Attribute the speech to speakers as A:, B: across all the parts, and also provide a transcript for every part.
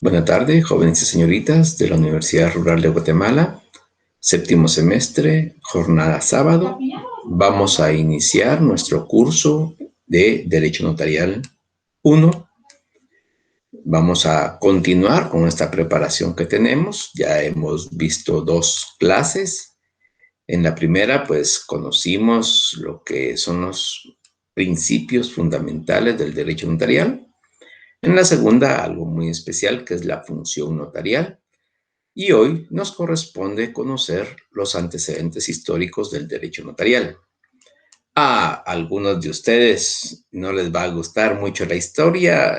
A: Buenas tardes, jóvenes y señoritas de la Universidad Rural de Guatemala, séptimo semestre, jornada sábado. Vamos a iniciar nuestro curso de Derecho Notarial 1. Vamos a continuar con esta preparación que tenemos. Ya hemos visto 2 clases. En la primera, pues, conocimos lo que son los principios fundamentales del derecho notarial. En la segunda, algo muy especial, que es la función notarial. Y hoy nos corresponde conocer los antecedentes históricos del derecho notarial. A algunos de ustedes no les va a gustar mucho la historia.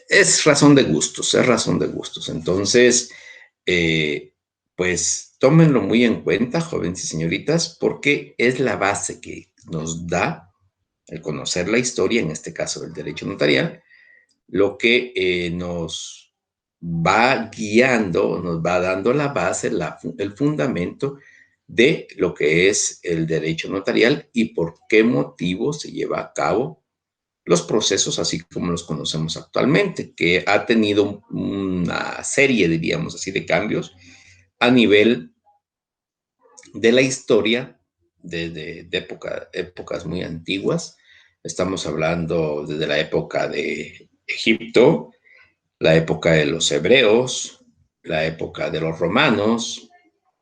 A: Es razón de gustos, es razón de gustos. Entonces, pues tómenlo muy en cuenta, jóvenes y señoritas, porque es la base que nos da el conocer la historia, en este caso del derecho notarial, lo que nos va guiando, nos va dando la base, el fundamento de lo que es el derecho notarial y por qué motivo se lleva a cabo los procesos así como los conocemos actualmente, que ha tenido una serie, diríamos así, de cambios a nivel de la historia desde épocas muy antiguas. Estamos hablando desde la época de Egipto, la época de los hebreos, la época de los romanos,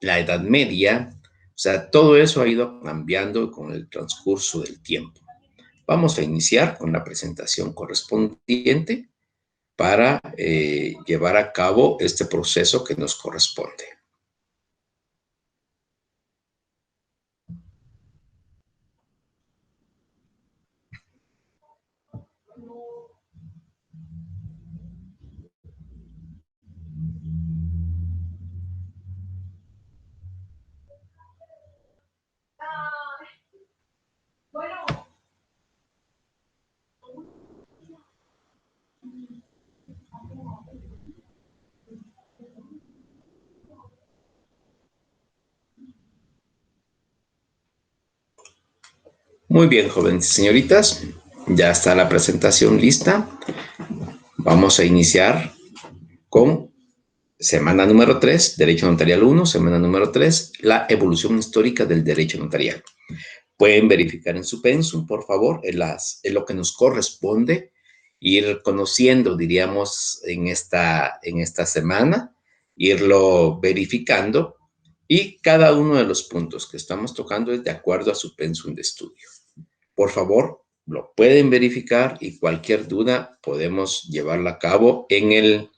A: la Edad Media. O sea, todo eso ha ido cambiando con el transcurso del tiempo. Vamos a iniciar con la presentación correspondiente para llevar a cabo este proceso que nos corresponde. Muy bien, jóvenes y señoritas, ya está la presentación lista. Vamos a iniciar con semana número 3, Derecho Notarial 1, semana número 3, la evolución histórica del derecho notarial. Pueden verificar en su pensum, por favor, en lo que nos corresponde, ir conociendo, diríamos, en esta semana, irlo verificando, y cada uno de los puntos que estamos tocando es de acuerdo a su pensum de estudio. Por favor, lo pueden verificar y cualquier duda podemos llevarla a cabo en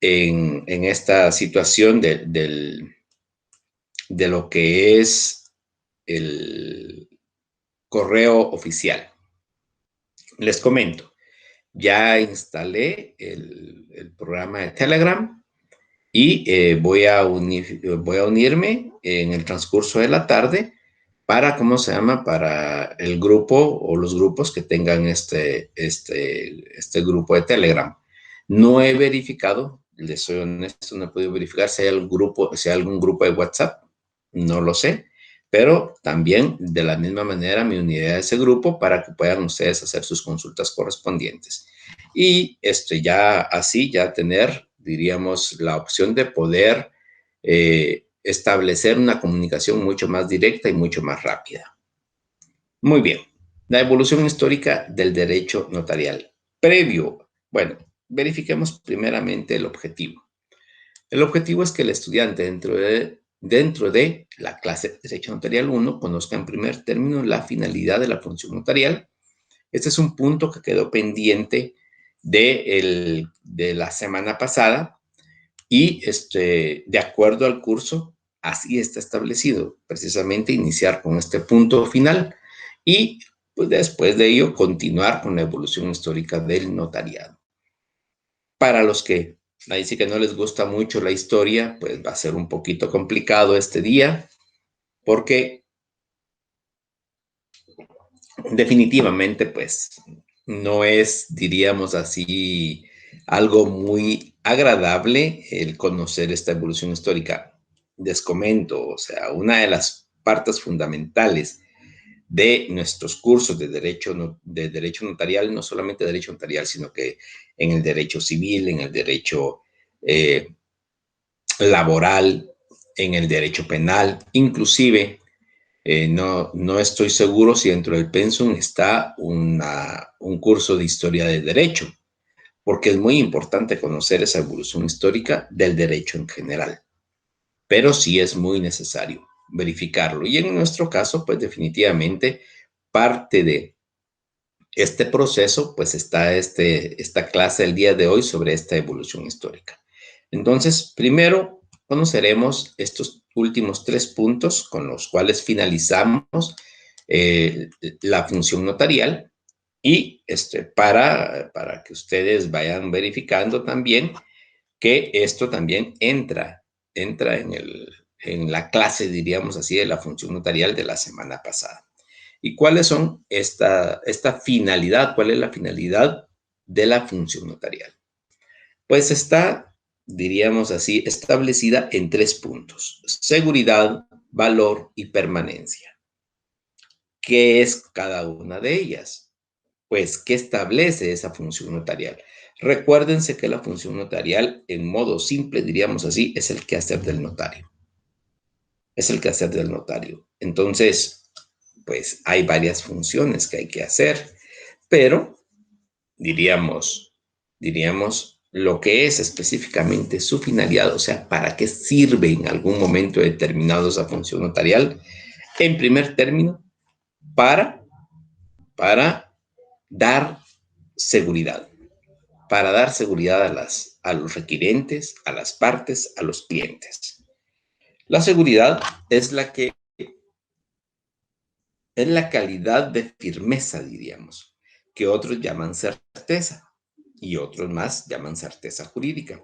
A: esta situación de lo que es el correo oficial. Les comento, ya instalé el programa de Telegram y voy a unirme en el transcurso de la tarde para, ¿cómo se llama? Para el grupo o los grupos que tengan este grupo de Telegram. No he verificado, les soy honesto, no he podido verificar si hay algún grupo de WhatsApp, no lo sé, pero también de la misma manera me uniré a ese grupo para que puedan ustedes hacer sus consultas correspondientes. Y ya así, ya tener, diríamos, la opción de poder establecer una comunicación mucho más directa y mucho más rápida. Muy bien, la evolución histórica del derecho notarial. Bueno, verifiquemos primeramente el objetivo. El objetivo es que el estudiante dentro de la clase de Derecho Notarial 1 conozca en primer término la finalidad de la función notarial. Este es un punto que quedó pendiente de la semana pasada y de acuerdo al curso, así está establecido, precisamente iniciar con este punto final y pues después de ello continuar con la evolución histórica del notariado. Para los que dice que no les gusta mucho la historia, pues va a ser un poquito complicado este día, porque definitivamente pues no es, diríamos así, algo muy agradable el conocer esta evolución histórica. Les comento, o sea, una de las partes fundamentales de nuestros cursos de derecho notarial, no solamente derecho notarial, sino que en el derecho civil, en el derecho laboral, en el derecho penal, inclusive no estoy seguro si dentro del pensum está un curso de historia del derecho, porque es muy importante conocer esa evolución histórica del derecho en general, pero sí es muy necesario verificarlo. Y en nuestro caso, pues definitivamente parte de este proceso, pues está esta clase el día de hoy sobre esta evolución histórica. Entonces, primero conoceremos estos últimos 3 puntos con los cuales finalizamos la función notarial y para que ustedes vayan verificando también que esto también entra en la clase, diríamos así, de la función notarial de la semana pasada. ¿Y cuáles son esta finalidad? ¿Cuál es la finalidad de la función notarial? Pues está, diríamos así, establecida en 3 puntos: seguridad, valor y permanencia. ¿Qué es cada una de ellas? Pues, ¿qué establece esa función notarial? Recuérdense que la función notarial, en modo simple, diríamos así, es el quehacer del notario. Es el quehacer del notario. Entonces, pues hay varias funciones que hay que hacer, pero diríamos lo que es específicamente su finalidad, o sea, para qué sirve en algún momento determinado esa función notarial. En primer término, para, para dar seguridad, a los requirentes, a las partes, a los clientes. La seguridad es la calidad de firmeza, diríamos, que otros llaman certeza y otros más llaman certeza jurídica,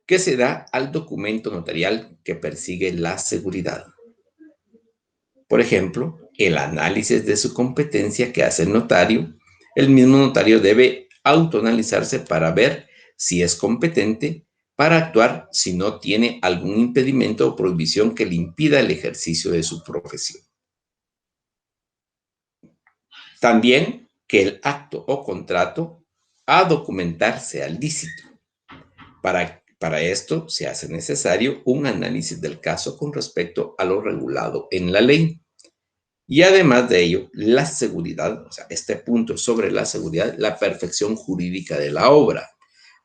A: que se da al documento notarial que persigue la seguridad. Por ejemplo, el análisis de su competencia que hace el notario. El mismo notario debe autoanalizarse para ver si es competente para actuar si no tiene algún impedimento o prohibición que le impida el ejercicio de su profesión. También que el acto o contrato a documentar sea lícito. Para esto se hace necesario un análisis del caso con respecto a lo regulado en la ley. Y además de ello, la seguridad, o sea, este punto sobre la seguridad, la perfección jurídica de la obra.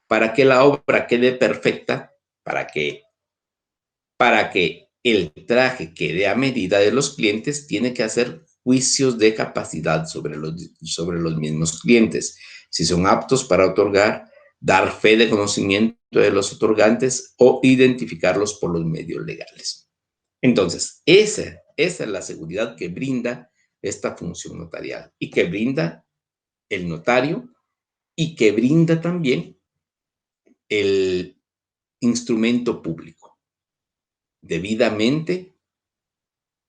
A: Para que la obra quede perfecta, para que el traje quede a medida de los clientes, tiene que hacer juicios de capacidad sobre los mismos clientes. Si son aptos para otorgar, dar fe de conocimiento de los otorgantes o identificarlos por los medios legales. Entonces, esa es la seguridad que brinda esta función notarial y que brinda el notario y que brinda también el instrumento público, debidamente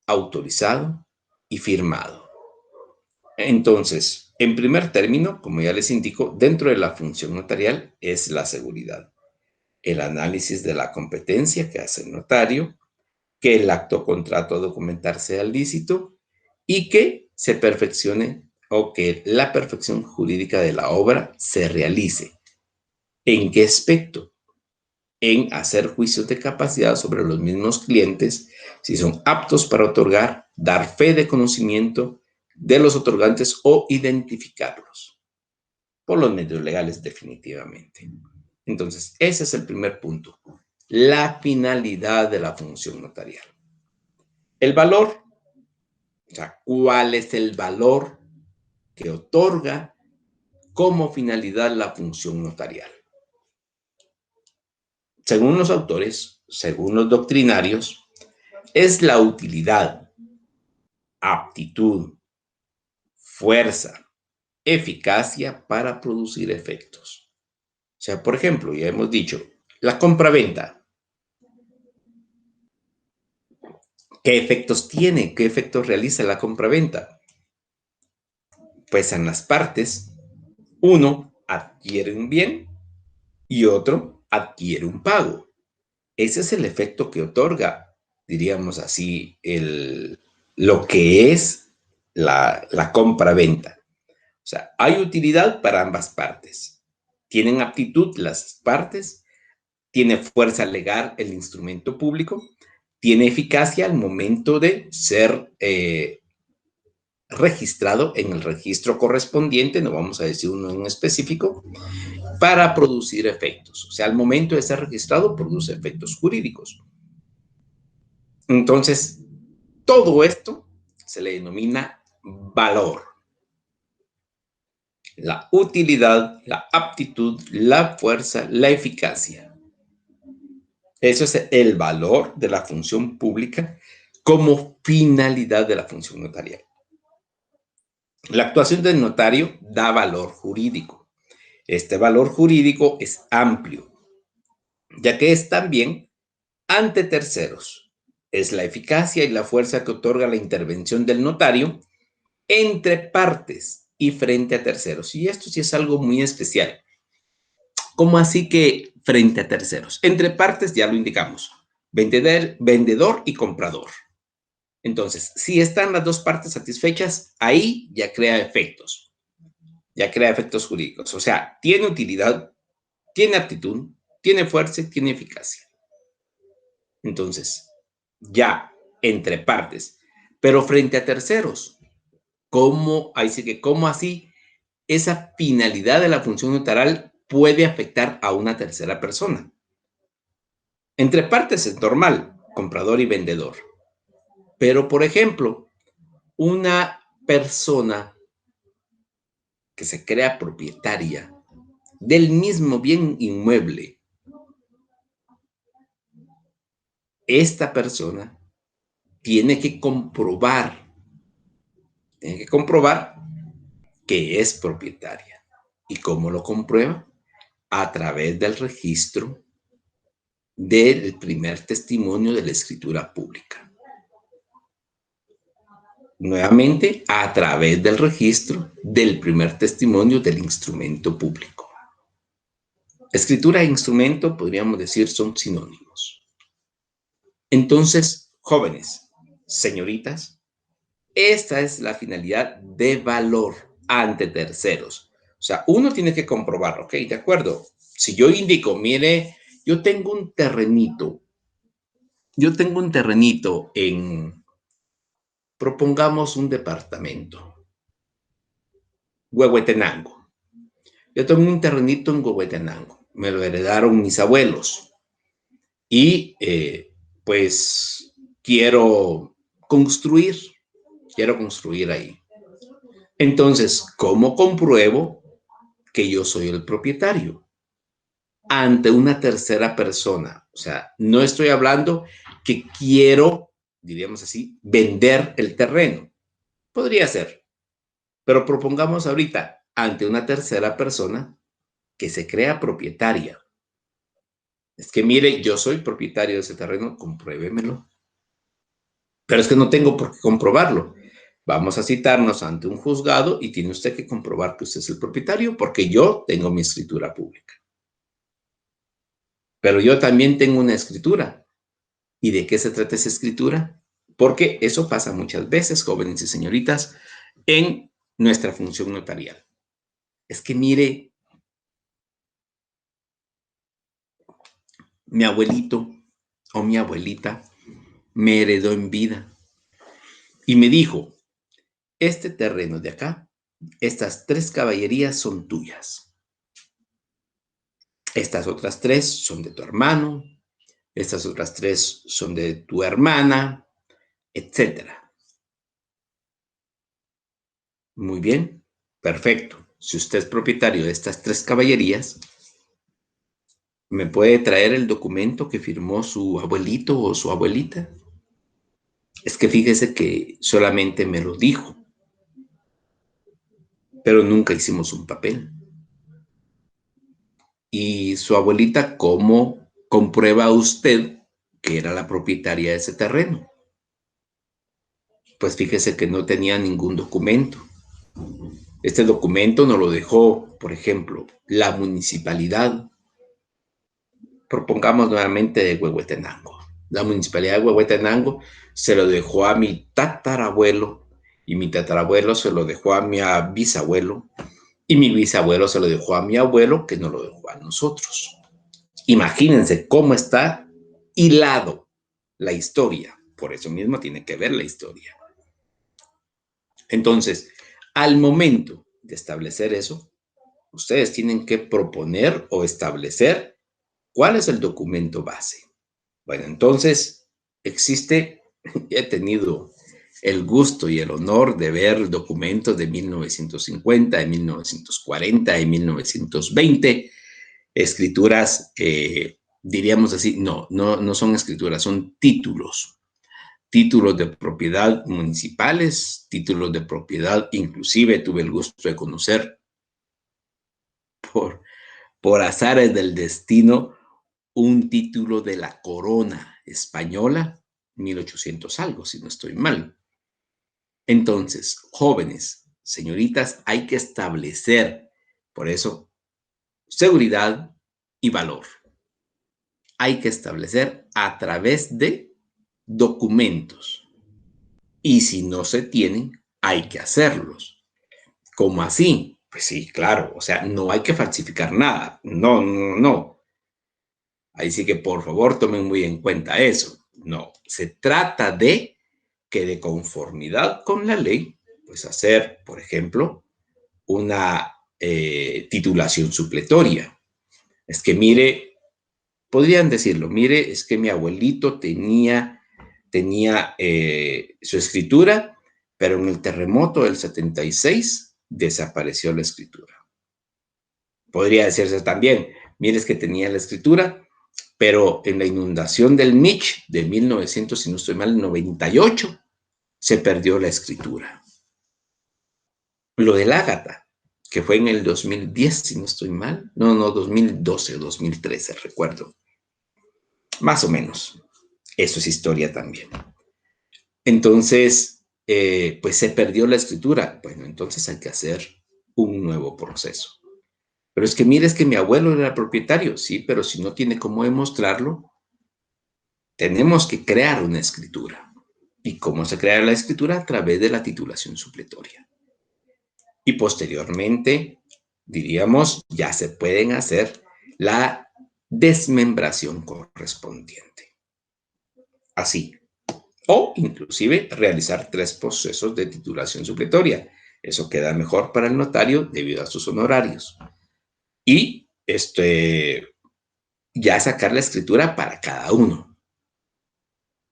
A: autorizado y firmado. Entonces, en primer término, como ya les indico, dentro de la función notarial es la seguridad, el análisis de la competencia que hace el notario, que el acto contrato a documentar sea lícito y que se perfeccione o que la perfección jurídica de la obra se realice. ¿En qué aspecto? En hacer juicios de capacidad sobre los mismos clientes, si son aptos para otorgar, dar fe de conocimiento de los otorgantes o identificarlos por los medios legales definitivamente. Entonces, ese es el primer punto, la finalidad de la función notarial. El valor, o sea, ¿cuál es el valor que otorga como finalidad la función notarial? Según los autores, según los doctrinarios, es la utilidad, aptitud, fuerza, eficacia para producir efectos. O sea, por ejemplo, ya hemos dicho, la compraventa. ¿Qué efectos tiene? ¿Qué efectos realiza la compraventa? Pues en las partes, uno adquiere un bien y otro adquiere un pago. Ese es el efecto que otorga, diríamos así, lo que es la compra-venta. O sea, hay utilidad para ambas partes. Tienen aptitud las partes, tiene fuerza legal el instrumento público, tiene eficacia al momento de ser registrado en el registro correspondiente, no vamos a decir uno en específico, para producir efectos. O sea, al momento de ser registrado, produce efectos jurídicos. Entonces, todo esto se le denomina valor. La utilidad, la aptitud, la fuerza, la eficacia. Eso es el valor de la función pública como finalidad de la función notarial. La actuación del notario da valor jurídico. Este valor jurídico es amplio, ya que es también ante terceros. Es la eficacia y la fuerza que otorga la intervención del notario entre partes y frente a terceros. Y esto sí es algo muy especial. ¿Cómo así que frente a terceros? Entre partes ya lo indicamos. Vendedor y comprador. Entonces, si están las dos partes satisfechas, ahí ya crea efectos. Ya crea efectos jurídicos. O sea, tiene utilidad, tiene aptitud, tiene fuerza y tiene eficacia. Entonces, ya entre partes. Pero frente a terceros, ¿cómo así esa finalidad de la función notarial puede afectar a una tercera persona? Entre partes es normal, comprador y vendedor. Pero, por ejemplo, una persona que se crea propietaria del mismo bien inmueble, esta persona tiene que comprobar que es propietaria. ¿Y cómo lo comprueba? A través del registro del primer testimonio de la escritura pública. Nuevamente, a través del registro del primer testimonio del instrumento público. Escritura e instrumento, podríamos decir, son sinónimos. Entonces, jóvenes, señoritas, esta es la finalidad de valor ante terceros. O sea, uno tiene que comprobarlo, ¿ok? De acuerdo. Si yo indico, mire, yo tengo un terrenito propongamos un departamento, Huehuetenango. Yo tengo un terrenito en Huehuetenango. Me lo heredaron mis abuelos. Y pues quiero construir ahí. Entonces, ¿cómo compruebo que yo soy el propietario? Ante una tercera persona. O sea, no estoy hablando que quiero, diríamos así, vender el terreno. Podría ser, pero propongamos ahorita ante una tercera persona que se crea propietaria. Es que mire, yo soy propietario de ese terreno, compruébemelo. Pero es que no tengo por qué comprobarlo. Vamos a citarnos ante un juzgado y tiene usted que comprobar que usted es el propietario porque yo tengo mi escritura pública. Pero yo también tengo una escritura. ¿Y de qué se trata esa escritura? Porque eso pasa muchas veces, jóvenes y señoritas, en nuestra función notarial. Es que mire, mi abuelito o mi abuelita me heredó en vida y me dijo, este terreno de acá, estas 3 caballerías son tuyas. Estas otras 3 son de tu hermano, estas otras 3 son de tu hermana, etcétera. Muy bien, perfecto. Si usted es propietario de estas 3 caballerías, ¿me puede traer el documento que firmó su abuelito o su abuelita? Es que fíjese que solamente me lo dijo, pero nunca hicimos un papel. Y su abuelita, ¿cómo comprueba usted que era la propietaria de ese terreno? Pues fíjese que no tenía ningún documento. Este documento nos lo dejó, por ejemplo, la municipalidad. Propongamos nuevamente de Huehuetenango. La municipalidad de Huehuetenango se lo dejó a mi tatarabuelo y mi tatarabuelo se lo dejó a mi bisabuelo, y mi bisabuelo se lo dejó a mi abuelo, que nos lo dejó a nosotros. Imagínense cómo está hilado la historia. Por eso mismo tiene que ver la historia. Entonces, al momento de establecer eso, ustedes tienen que proponer o establecer cuál es el documento base. Bueno, entonces existe, he tenido el gusto y el honor de ver documentos de 1950, de 1940, de 1920, escrituras, diríamos así, no son escrituras, son títulos. Títulos de propiedad municipales, títulos de propiedad, inclusive tuve el gusto de conocer por, por azares del destino un título de la corona española, 1800 algo, si no estoy mal. Entonces, jóvenes, señoritas, hay que establecer, por eso, seguridad y valor. Hay que establecer a través de documentos. Y si no se tienen, hay que hacerlos. ¿Cómo así? Pues sí, claro, o sea, no hay que falsificar nada. No, no, no. Ahí sí que por favor tomen muy en cuenta eso. No, se trata de que de conformidad con la ley, pues hacer, por ejemplo, una titulación supletoria. Es que mire, podrían decirlo, mire, es que mi abuelito tenía su escritura, pero en el terremoto del 76 desapareció la escritura. Podría decirse también, mire, es que tenía la escritura, pero en la inundación del Mitch de 1900, si no estoy mal, 98, se perdió la escritura. Lo del Ágata, que fue en el 2010, si no estoy mal, no, 2012 o 2013, recuerdo. Más o menos. Eso es historia también. Entonces, pues se perdió la escritura. Bueno, entonces hay que hacer un nuevo proceso. Pero es que mire, es que mi abuelo era propietario, sí, pero si no tiene cómo demostrarlo, tenemos que crear una escritura. ¿Y cómo se crea la escritura? A través de la titulación supletoria. Y posteriormente, diríamos, ya se pueden hacer la desmembración correspondiente. Así. O inclusive realizar 3 procesos de titulación supletoria. Eso queda mejor para el notario debido a sus honorarios. Y ya sacar la escritura para cada uno.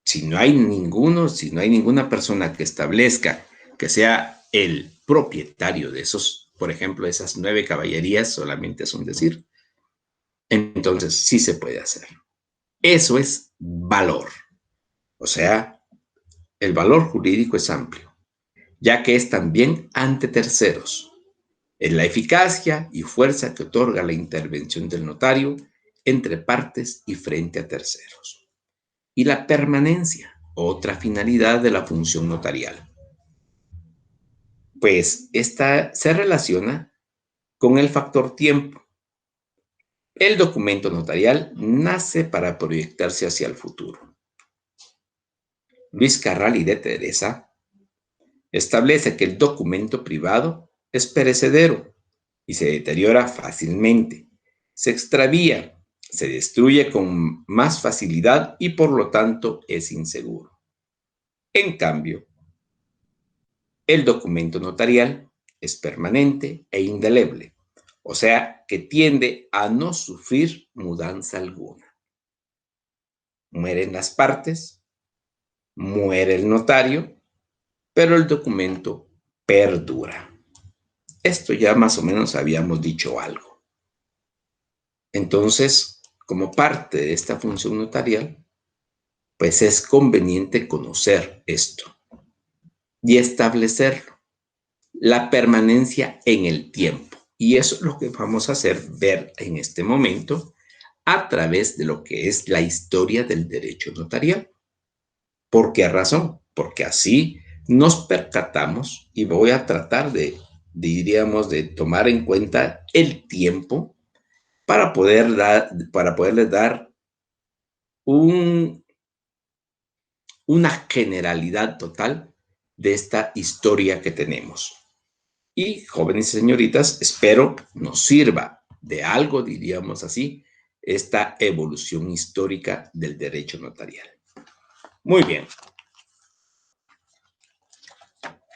A: Si no hay ninguna persona que establezca que sea el propietario de esos, por ejemplo, esas 9 caballerías, solamente es un decir, entonces sí se puede hacer. Eso es valor. O sea, el valor jurídico es amplio, ya que es también ante terceros. Es la eficacia y fuerza que otorga la intervención del notario entre partes y frente a terceros. Y la permanencia, otra finalidad de la función notarial. Pues esta se relaciona con el factor tiempo. El documento notarial nace para proyectarse hacia el futuro. Luis Carral y de Teresa establece que el documento privado es perecedero y se deteriora fácilmente, se extravía, se destruye con más facilidad y por lo tanto es inseguro. En cambio, el documento notarial es permanente e indeleble, o sea que tiende a no sufrir mudanza alguna. Mueren las partes, muere el notario, pero el documento perdura. Esto ya más o menos habíamos dicho algo. Entonces, como parte de esta función notarial, pues es conveniente conocer esto y establecerlo, la permanencia en el tiempo. Y eso es lo que vamos a hacer ver en este momento a través de lo que es la historia del derecho notarial. ¿Por qué razón? Porque así nos percatamos y voy a tratar diríamos, de tomar en cuenta el tiempo para poderles dar una generalidad total de esta historia que tenemos. Y, jóvenes y señoritas, espero nos sirva de algo, diríamos así, esta evolución histórica del derecho notarial. Muy bien.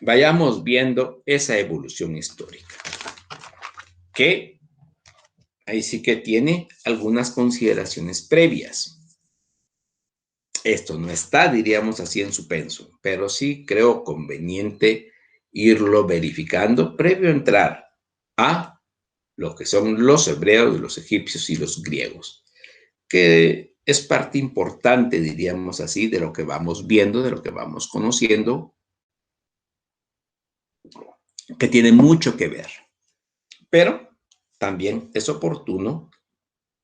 A: Vayamos viendo esa evolución histórica, que ahí sí que tiene algunas consideraciones previas. Esto no está, diríamos así, en su pensum, pero sí creo conveniente irlo verificando previo a entrar a lo que son los hebreos, los egipcios y los griegos, que es parte importante, diríamos así, de lo que vamos viendo, de lo que vamos conociendo, que tiene mucho que ver. Pero también es oportuno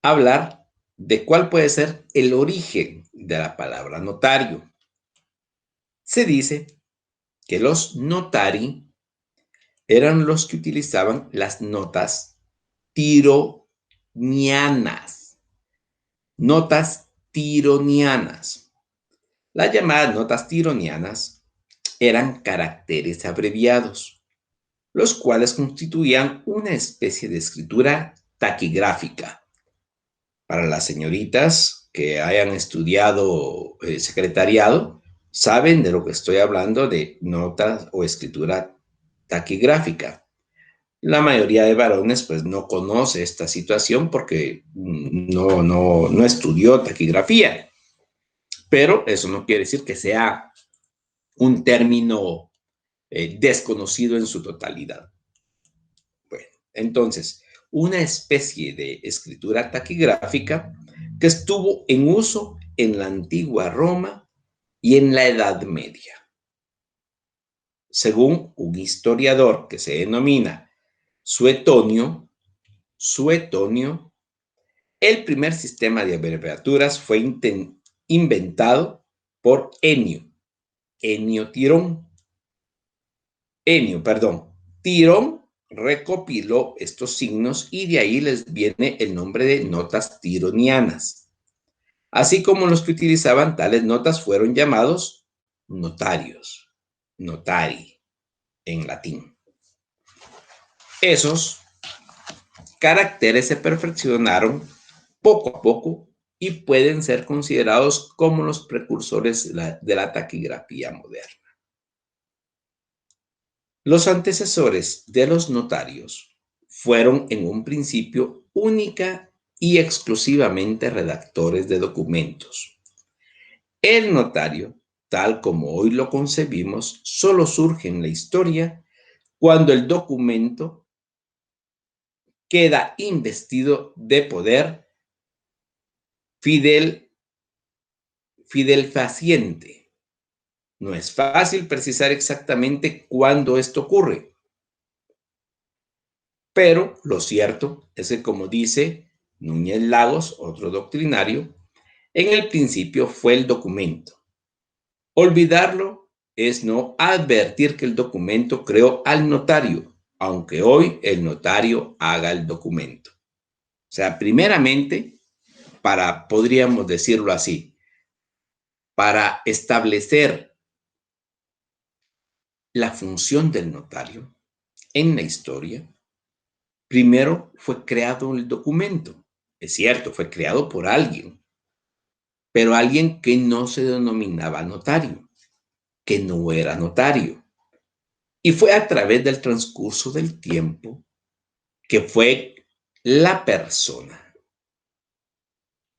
A: hablar de cuál puede ser el origen de la palabra notario. Se dice que los notari eran los que utilizaban las notas tironianas. Notas tironianas. Las llamadas notas tironianas eran caracteres abreviados, los cuales constituían una especie de escritura taquigráfica. Para las señoritas que hayan estudiado secretariado, saben de lo que estoy hablando de notas o escritura taquigráfica. La mayoría de varones pues no conoce esta situación porque no estudió taquigrafía, pero eso no quiere decir que sea un término desconocido en su totalidad. Bueno, entonces, una especie de escritura taquigráfica que estuvo en uso en la antigua Roma y en la Edad Media. Según un historiador que se denomina Suetonio, el primer sistema de abreviaturas fue inventado por Tirón recopiló estos signos y de ahí les viene el nombre de notas tironianas. Así como los que utilizaban tales notas fueron llamados notarios, notari en latín. Esos caracteres se perfeccionaron poco a poco y pueden ser considerados como los precursores de la taquigrafía moderna. Los antecesores de los notarios fueron en un principio única y exclusivamente redactores de documentos. El notario, tal como hoy lo concebimos, solo surge en la historia cuando el documento queda investido de poder fehaciente. No es fácil precisar exactamente cuándo esto ocurre, pero lo cierto es que, como dice Núñez Lagos, otro doctrinario, en el principio fue el documento. Olvidarlo es no advertir que el documento creó al notario, aunque hoy el notario haga el documento. O sea, primeramente, podríamos decirlo así, para establecer la función del notario en la historia, primero fue creado el documento. Es cierto, fue creado por alguien, pero alguien que no se denominaba notario, que no era notario. Y fue a través del transcurso del tiempo que fue la persona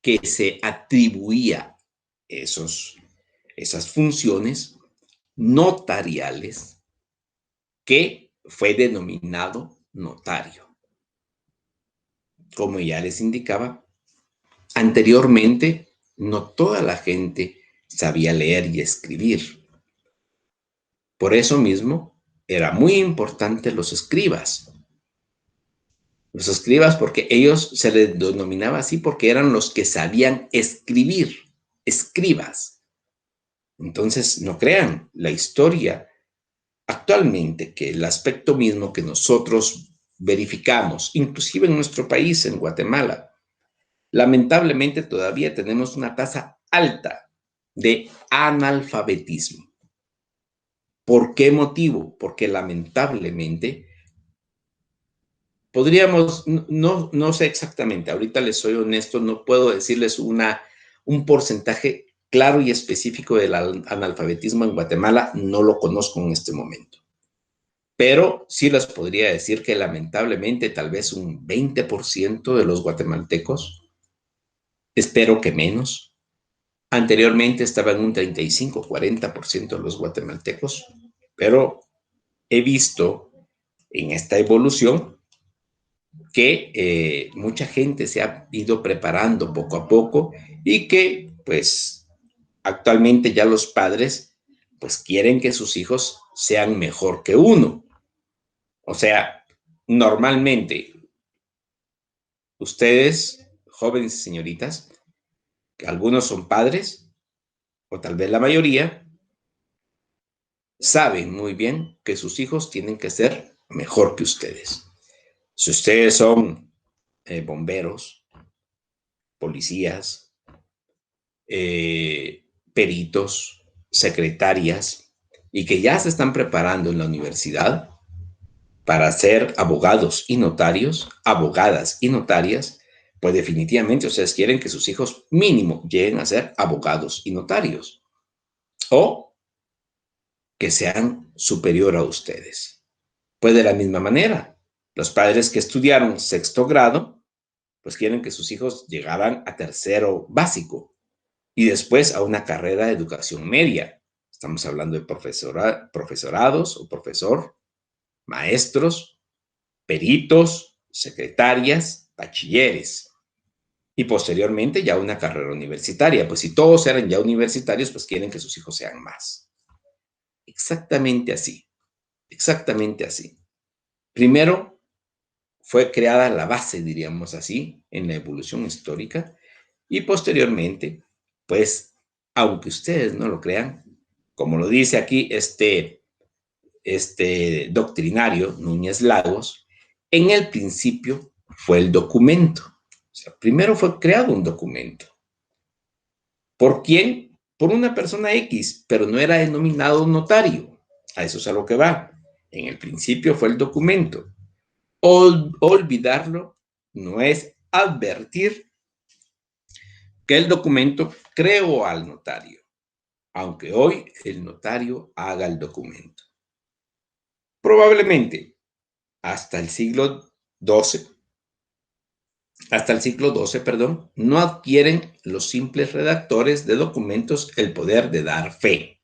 A: que se atribuía esas funciones notariales que fue denominado notario. Como ya les indicaba, anteriormente no toda la gente sabía leer y escribir. Por eso mismo era muy importante los escribas. Los escribas porque ellos se les denominaba así porque eran los que sabían escribir, escribas. Entonces, no crean, la historia actualmente, que el aspecto mismo que nosotros verificamos, inclusive en nuestro país, en Guatemala, lamentablemente todavía tenemos una tasa alta de analfabetismo. ¿Por qué motivo? Porque lamentablemente podríamos, no sé exactamente, ahorita les soy honesto, no puedo decirles un porcentaje claro y específico del analfabetismo en Guatemala, no lo conozco en este momento. Pero sí les podría decir que lamentablemente tal vez un 20% de los guatemaltecos, espero que menos, anteriormente estaba en un 35-40% de los guatemaltecos, pero he visto en esta evolución que mucha gente se ha ido preparando poco a poco y que pues actualmente ya los padres pues quieren que sus hijos sean mejor que uno. O sea, normalmente ustedes, jóvenes y señoritas, que algunos son padres o tal vez la mayoría, saben muy bien que sus hijos tienen que ser mejor que ustedes. Si ustedes son bomberos, policías, peritos, secretarias, y que ya se están preparando en la universidad para ser abogados y notarios, abogadas y notarias, pues definitivamente ustedes quieren que sus hijos mínimo lleguen a ser abogados y notarios o que sean superior a ustedes. Pues de la misma manera, los padres que estudiaron sexto grado, pues quieren que sus hijos llegaran a tercero básico y después a una carrera de educación media. Estamos hablando de profesorados o profesor, maestros, peritos, secretarias, bachilleres y posteriormente ya una carrera universitaria. Pues si todos eran ya universitarios, pues quieren que sus hijos sean más. Exactamente así, exactamente así. Primero fue creada la base, diríamos así, en la evolución histórica y posteriormente, pues, aunque ustedes no lo crean, como lo dice aquí este doctrinario Núñez Lagos, en el principio fue el documento. O sea, primero fue creado un documento. ¿Por quién? Por una persona X, pero no era denominado notario. A eso es a lo que va. En el principio fue el documento. Olvidarlo no es advertir que el documento creó al notario, aunque hoy el notario haga el documento. Probablemente hasta el siglo XII, perdón, no adquieren los simples redactores de documentos el poder de dar fe,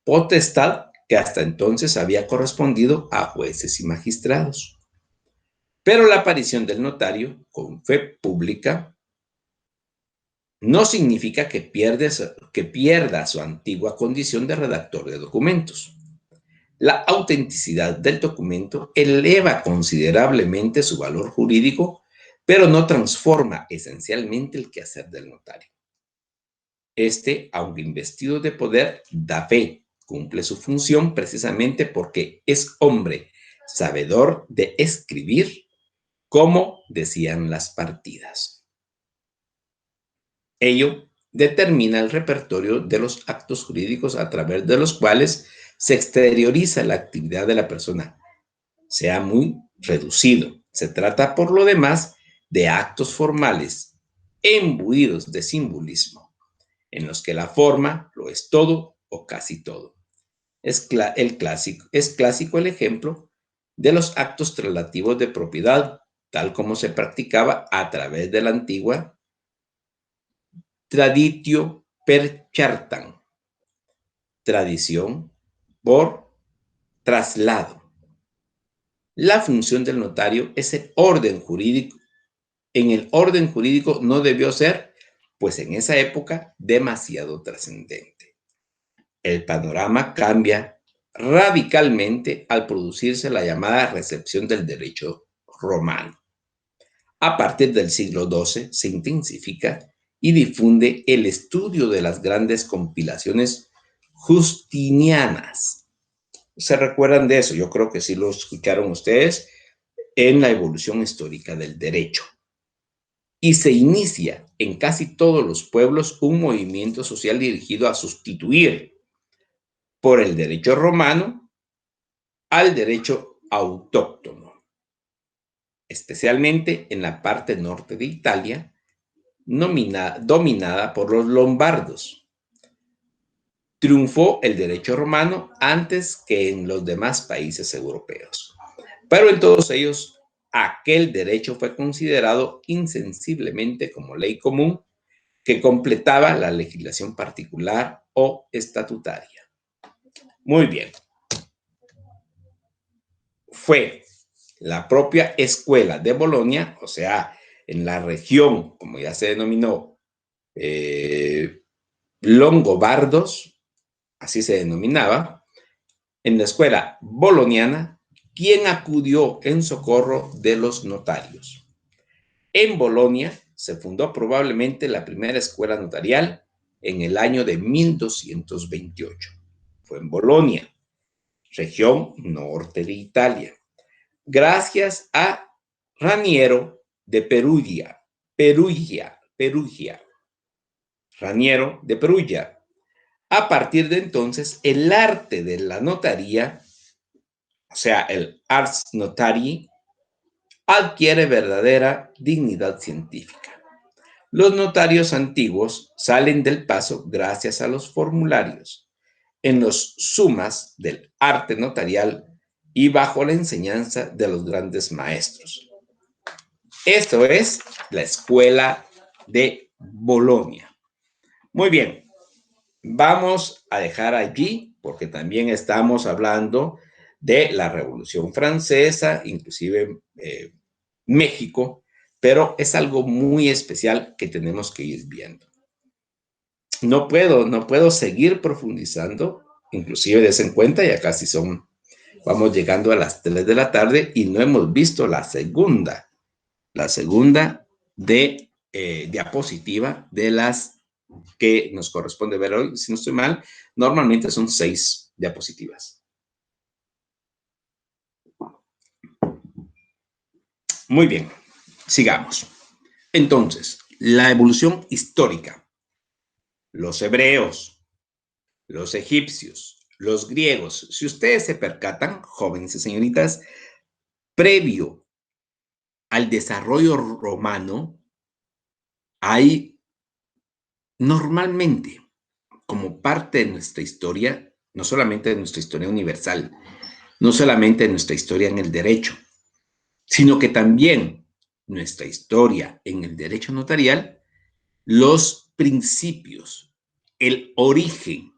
A: potestad que hasta entonces había correspondido a jueces y magistrados. Pero la aparición del notario con fe pública no significa que pierda su antigua condición de redactor de documentos. La autenticidad del documento eleva considerablemente su valor jurídico, pero no transforma esencialmente el quehacer del notario. Este, aunque investido de poder, da fe, cumple su función precisamente porque es hombre, sabedor de escribir, como decían las partidas. Ello determina el repertorio de los actos jurídicos a través de los cuales se exterioriza la actividad de la persona, sea muy reducido. Se trata, por lo demás, de actos formales imbuidos de simbolismo, en los que la forma lo es todo o casi todo. Es clásico el ejemplo de los actos traslativos de propiedad, tal como se practicaba a través de la antigua traditio per chartam, tradición por traslado. La función del notario es el orden jurídico. En el orden jurídico no debió ser, pues en esa época, demasiado trascendente. El panorama cambia radicalmente al producirse la llamada recepción del derecho romano. A partir del siglo XII se intensifica y difunde el estudio de las grandes compilaciones justinianas. ¿Se recuerdan de eso? Yo creo que sí lo escucharon ustedes en la evolución histórica del derecho. Y se inicia en casi todos los pueblos un movimiento social dirigido a sustituir por el derecho romano al derecho autóctono, especialmente en la parte norte de Italia, dominada por los lombardos. Triunfó el derecho romano antes que en los demás países europeos, pero en todos ellos aquel derecho fue considerado insensiblemente como ley común que completaba la legislación particular o estatutaria. Muy bien. Fue la propia escuela de Bolonia, o sea, en la región, como ya se denominó, longobardos, así se denominaba, en la escuela boloniana, quien acudió en socorro de los notarios. En Bolonia se fundó probablemente la primera escuela notarial en el año de 1228. Fue en Bolonia, región norte de Italia, gracias a Raniero de Perugia, Raniero de Perugia. A partir de entonces, el arte de la notaría, o sea, el ars notarii, adquiere verdadera dignidad científica. Los notarios antiguos salen del paso gracias a los formularios, en los sumas del arte notarial y bajo la enseñanza de los grandes maestros. Esto es la escuela de Bolonia. Muy bien, vamos a dejar allí porque también estamos hablando de la Revolución Francesa, inclusive México, pero es algo muy especial que tenemos que ir viendo. No puedo seguir profundizando, inclusive des en cuenta, ya casi vamos llegando a las 3 de la tarde y no hemos visto la segunda de diapositiva de las que nos corresponde ver hoy, si no estoy mal, normalmente son 6 diapositivas. Muy bien, sigamos. Entonces, la evolución histórica. Los hebreos, los egipcios, los griegos. Si ustedes se percatan, jóvenes y señoritas, previo al desarrollo romano, hay normalmente, como parte de nuestra historia, no solamente de nuestra historia universal, no solamente de nuestra historia en el derecho, sino que también nuestra historia en el derecho notarial, los principios, el origen,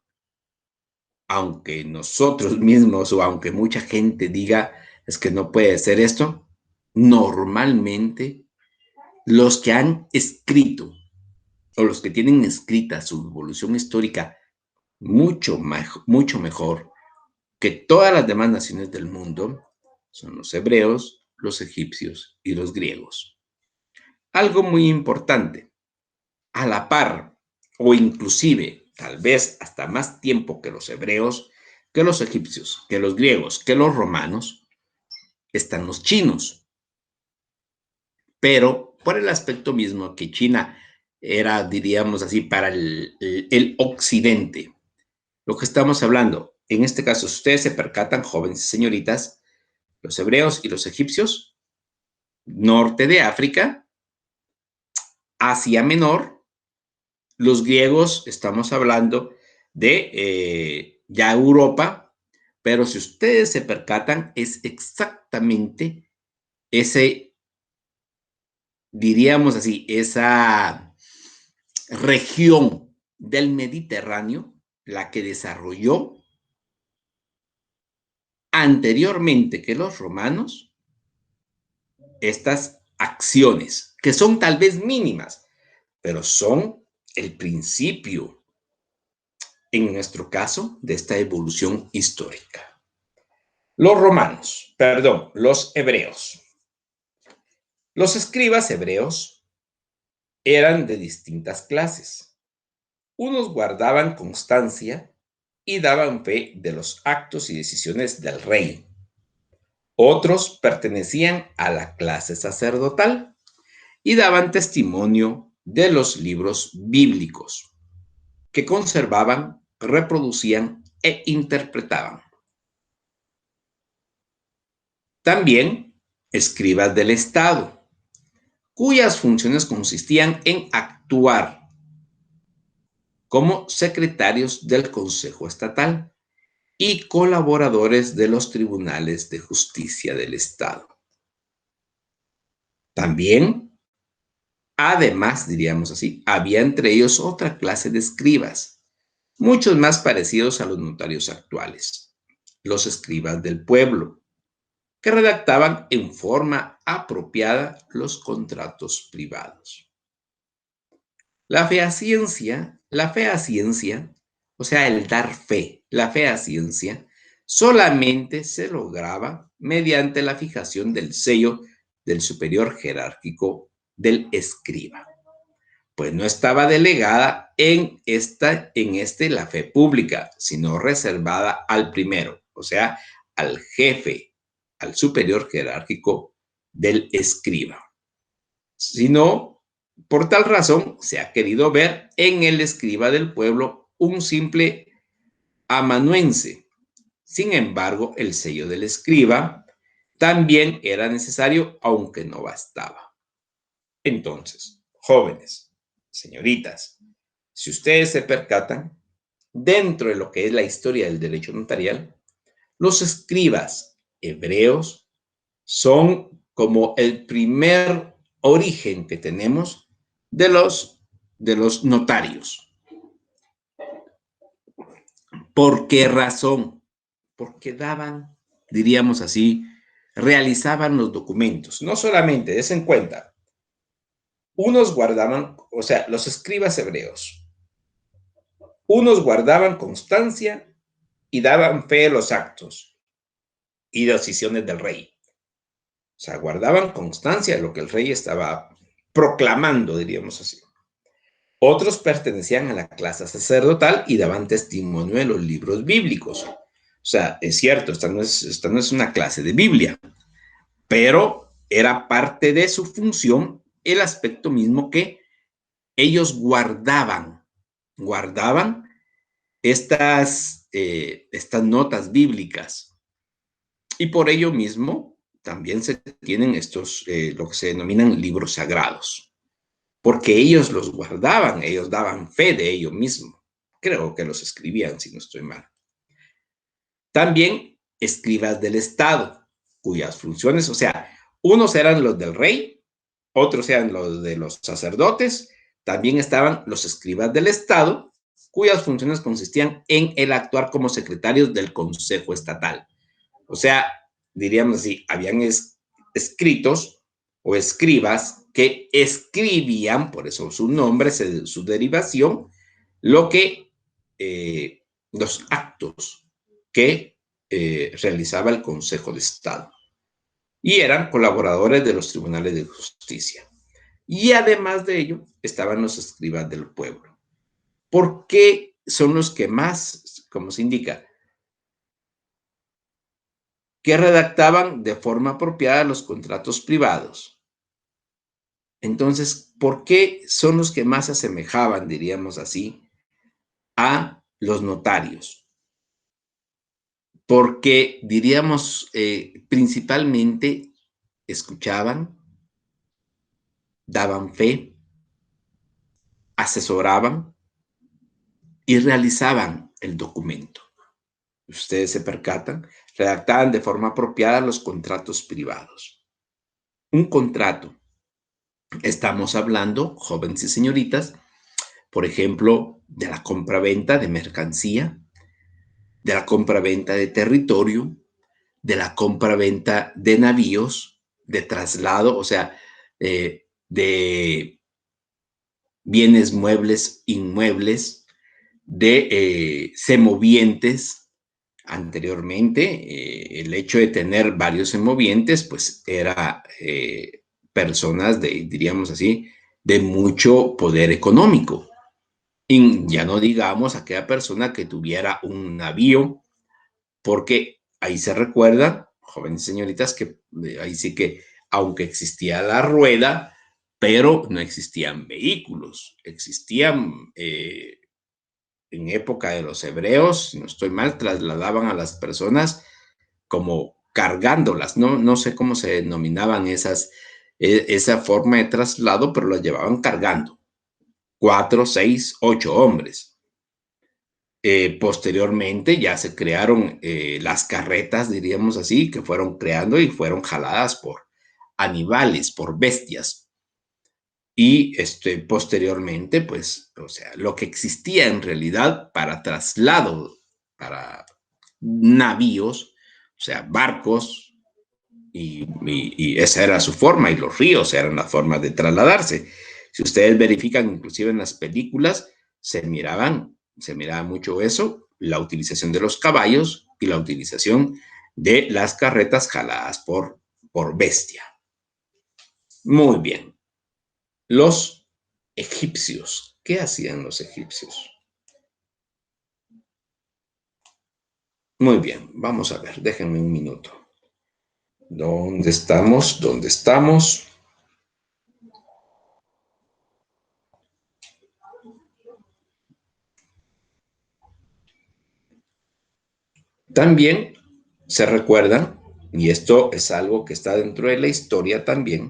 A: aunque nosotros mismos o aunque mucha gente diga es que no puede ser esto, normalmente los que han escrito o los que tienen escrita su evolución histórica mucho mejor que todas las demás naciones del mundo son los hebreos, los egipcios y los griegos. Algo muy importante, a la par o inclusive tal vez hasta más tiempo que los hebreos, que los egipcios, que los griegos, que los romanos, están los chinos. Pero por el aspecto mismo que China era, diríamos así, para el occidente. Lo que estamos hablando, en este caso, si ustedes se percatan, jóvenes y señoritas, los hebreos y los egipcios, norte de África, Asia Menor, los griegos, estamos hablando de ya Europa, pero si ustedes se percatan, es exactamente ese, diríamos así, esa región del Mediterráneo, la que desarrolló anteriormente que los romanos estas acciones, que son tal vez mínimas, pero son el principio, en nuestro caso, de esta evolución histórica. Los hebreos. Los escribas hebreos eran de distintas clases. Unos guardaban constancia y daban fe de los actos y decisiones del rey. Otros pertenecían a la clase sacerdotal y daban testimonio de los libros bíblicos que conservaban, reproducían e interpretaban. También escribas del Estado, cuyas funciones consistían en actuar como secretarios del Consejo Estatal y colaboradores de los tribunales de justicia del Estado. También, además, diríamos así, había entre ellos otra clase de escribas, muchos más parecidos a los notarios actuales, los escribas del pueblo, que redactaban en forma apropiada los contratos privados. La fehaciencia, o sea, el dar fe, la fehaciencia, solamente se lograba mediante la fijación del sello del superior jerárquico del escriba, pues no estaba delegada en la fe pública, sino reservada al primero, o sea, al jefe, al superior jerárquico del escriba. Sino, por tal razón, se ha querido ver en el escriba del pueblo un simple amanuense. Sin embargo, el sello del escriba también era necesario, aunque no bastaba. Entonces, jóvenes, señoritas, si ustedes se percatan, dentro de lo que es la historia del derecho notarial, los escribas hebreos son como el primer origen que tenemos de los notarios. ¿Por qué razón? Porque daban, diríamos así, realizaban los documentos. No solamente, des en cuenta, unos guardaban, o sea, los escribas hebreos, unos guardaban constancia y daban fe de los actos y decisiones del rey. O sea, guardaban constancia de lo que el rey estaba proclamando, diríamos así. Otros pertenecían a la clase sacerdotal y daban testimonio de los libros bíblicos. O sea, es cierto, esta no es una clase de Biblia, pero era parte de su función el aspecto mismo que ellos guardaban estas notas bíblicas. Y por ello mismo también se tienen estos, lo que se denominan libros sagrados, porque ellos los guardaban, ellos daban fe de ello mismo. Creo que los escribían, si no estoy mal. También escribas del Estado, cuyas funciones, o sea, unos eran los del rey, otros eran los de los sacerdotes, también estaban los escribas del Estado, cuyas funciones consistían en el actuar como secretarios del Consejo Estatal. O sea, diríamos así, habían escritos o escribas que escribían, por eso su nombre, su derivación, lo que los actos que realizaba el Consejo de Estado. Y eran colaboradores de los tribunales de justicia. Y además de ello, estaban los escribas del pueblo. ¿Por qué son los que más, como se indica, que redactaban de forma apropiada los contratos privados? Entonces, ¿por qué son los que más se asemejaban, diríamos así, a los notarios? Porque, diríamos, principalmente escuchaban, daban fe, asesoraban y realizaban el documento. Ustedes se percatan, redactaban de forma apropiada los contratos privados. Un contrato, estamos hablando, jóvenes y señoritas, por ejemplo, de la compraventa de mercancía, de la compraventa de territorio, de la compraventa de navíos, de traslado, o sea, de bienes muebles, inmuebles, de semovientes. Anteriormente, el hecho de tener varios semovientes, pues era personas diríamos así, de mucho poder económico. Y ya no digamos aquella persona que tuviera un navío, porque ahí se recuerda, jóvenes señoritas, que ahí sí que, aunque existía la rueda, pero no existían vehículos, existían en época de los hebreos, si no estoy mal, trasladaban a las personas como cargándolas, no sé cómo se denominaban esa forma de traslado, pero las llevaban cargando, 4, 6, 8 hombres. Posteriormente ya se crearon las carretas, diríamos así, que fueron creando y fueron jaladas por animales, por bestias. Y posteriormente, pues, o sea, lo que existía en realidad para traslado, para navíos, o sea, barcos, y esa era su forma, y los ríos eran la forma de trasladarse. Si ustedes verifican, inclusive en las películas, se miraba mucho eso, la utilización de los caballos y la utilización de las carretas jaladas por bestia. Muy bien. Los egipcios. ¿Qué hacían los egipcios? Muy bien, vamos a ver, déjenme un minuto. ¿Dónde estamos? ¿Dónde estamos? También se recuerdan, y esto es algo que está dentro de la historia también,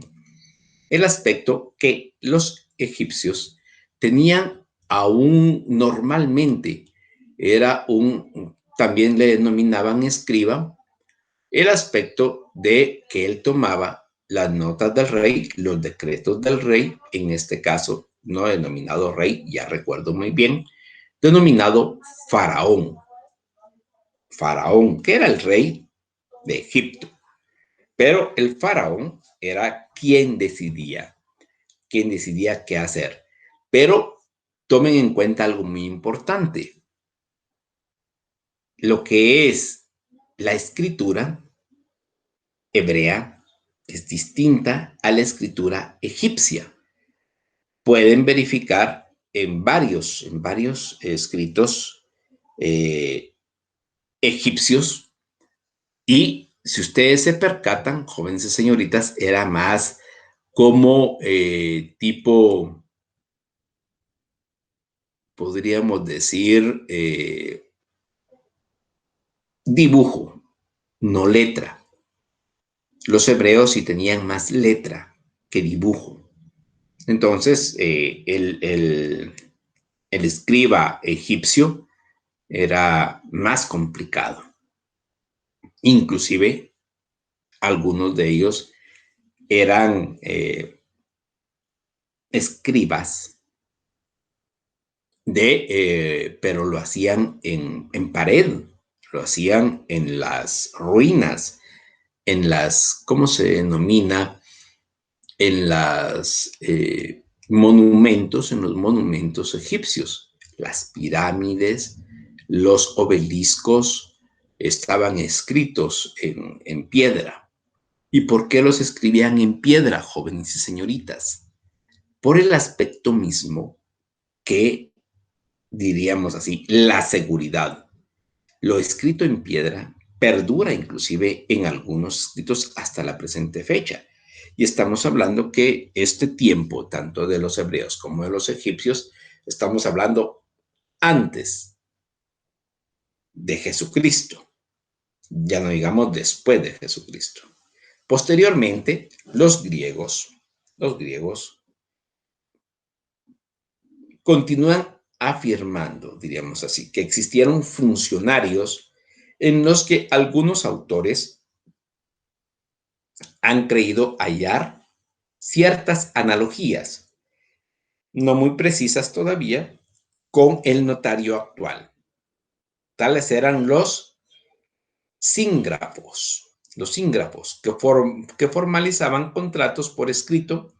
A: el aspecto que los egipcios tenían aún normalmente, también le denominaban escriba, el aspecto de que él tomaba las notas del rey, los decretos del rey, en este caso no denominado rey, ya recuerdo muy bien, denominado faraón. Faraón, que era el rey de Egipto. Pero el faraón era quien decidía qué hacer. Pero tomen en cuenta algo muy importante. Lo que es la escritura hebrea es distinta a la escritura egipcia. Pueden verificar en varios escritos egipcios, y si ustedes se percatan, jóvenes y señoritas, era más como tipo, podríamos decir, dibujo, no letra. Los hebreos sí tenían más letra que dibujo. Entonces, el escriba egipcio era más complicado. Inclusive, algunos de ellos eran escribas pero lo hacían en pared, lo hacían en las ruinas, ¿cómo se denomina? En en los monumentos egipcios, las pirámides, los obeliscos estaban escritos en piedra. ¿Y por qué los escribían en piedra, jóvenes y señoritas? Por el aspecto mismo que, diríamos así, la seguridad. Lo escrito en piedra perdura inclusive en algunos escritos hasta la presente fecha. Y estamos hablando que este tiempo, tanto de los hebreos como de los egipcios, estamos hablando antes de Jesucristo, ya no digamos después de Jesucristo. Posteriormente, los griegos continúan afirmando, diríamos así, que existieron funcionarios en los que algunos autores han creído hallar ciertas analogías, no muy precisas todavía, con el notario actual. Tales eran los síngrafos que formalizaban contratos por escrito,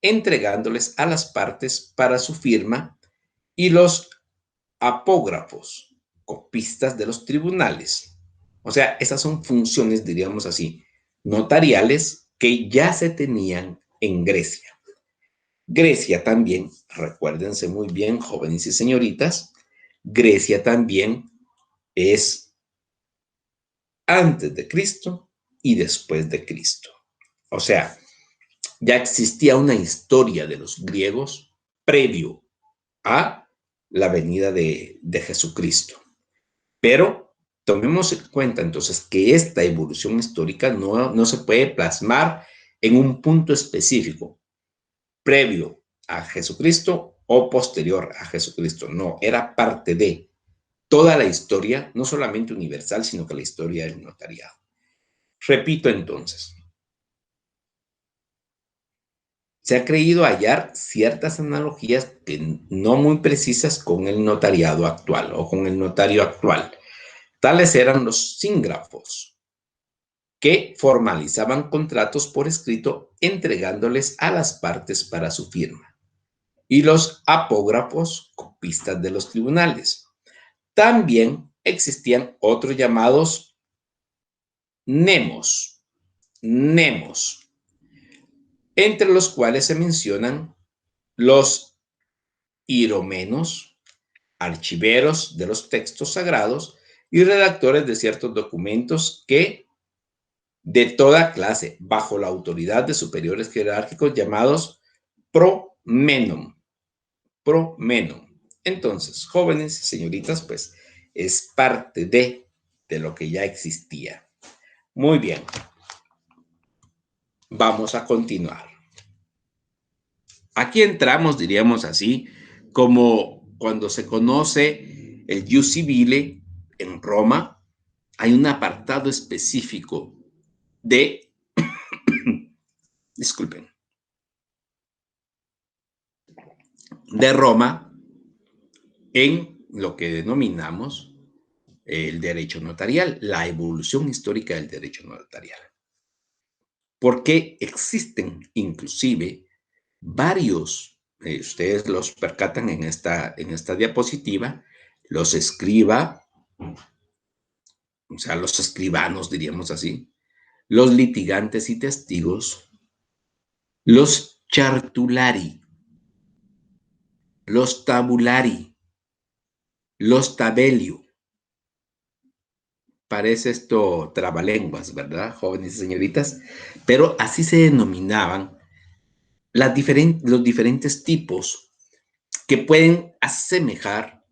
A: entregándoles a las partes para su firma, y los apógrafos, copistas de los tribunales. O sea, esas son funciones, diríamos así, notariales que ya se tenían en Grecia. Grecia también, recuérdense muy bien, jóvenes y señoritas, Grecia también es antes de Cristo y después de Cristo. O sea, ya existía una historia de los griegos previo a la venida de Jesucristo. Pero tomemos en cuenta entonces que esta evolución histórica no se puede plasmar en un punto específico, previo a Jesucristo o posterior a Jesucristo. No, era parte de toda la historia, no solamente universal, sino que la historia del notariado. Repito entonces, se ha creído hallar ciertas analogías que no muy precisas con el notariado actual o con el notario actual. Tales eran los sígrafos, que formalizaban contratos por escrito entregándoles a las partes para su firma, y los apógrafos, copistas de los tribunales. También existían otros llamados nemos, nemos, entre los cuales se mencionan los hiromenos, archiveros de los textos sagrados y redactores de ciertos documentos que de toda clase, bajo la autoridad de superiores jerárquicos llamados promenon. Promenon. Entonces, jóvenes y señoritas, pues es parte de lo que ya existía. Muy bien, vamos a continuar. Aquí entramos, diríamos así, como cuando se conoce el Ius Civile en Roma, hay un apartado específico de, disculpen, de Roma en lo que denominamos el derecho notarial, la evolución histórica del derecho notarial. Porque existen inclusive varios, ustedes los percatan en esta diapositiva, los escriba, o sea, los escribanos, diríamos así, los litigantes y testigos, los chartulari, los tabulari, los tabelio. Parece esto trabalenguas, ¿verdad, jóvenes y señoritas? Pero así se denominaban los diferentes tipos que pueden asemejar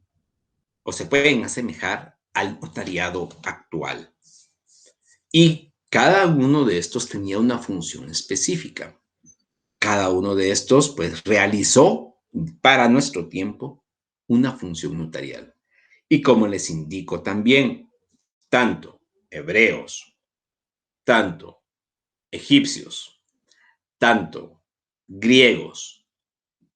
A: o se pueden asemejar al notariado actual. Y cada uno de estos tenía una función específica. Cada uno de estos, pues, realizó para nuestro tiempo una función notarial. Y como les indico también, tanto hebreos, tanto egipcios, tanto griegos,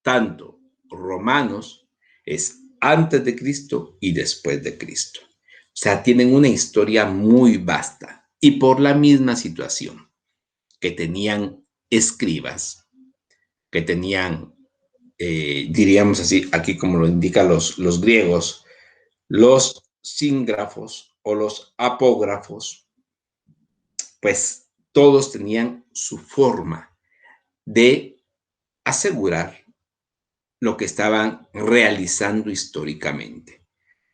A: tanto romanos, es antes de Cristo y después de Cristo. O sea, tienen una historia muy vasta y por la misma situación que tenían escribas, que tenían, diríamos así, aquí como lo indican los griegos, los sígrafos o los apógrafos, pues todos tenían su forma de asegurar lo que estaban realizando históricamente.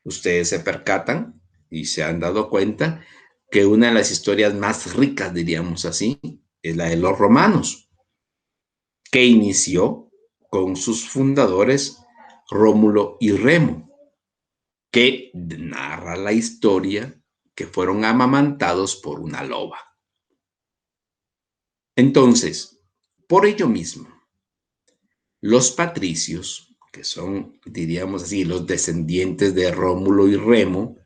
A: Ustedes se percatan y se han dado cuenta que una de las historias más ricas, diríamos así, es la de los romanos, que inició con sus fundadores Rómulo y Remo, que narra la historia que fueron amamantados por una loba. Entonces, por ello mismo, los patricios, que son, diríamos así, los descendientes de Rómulo y Remo,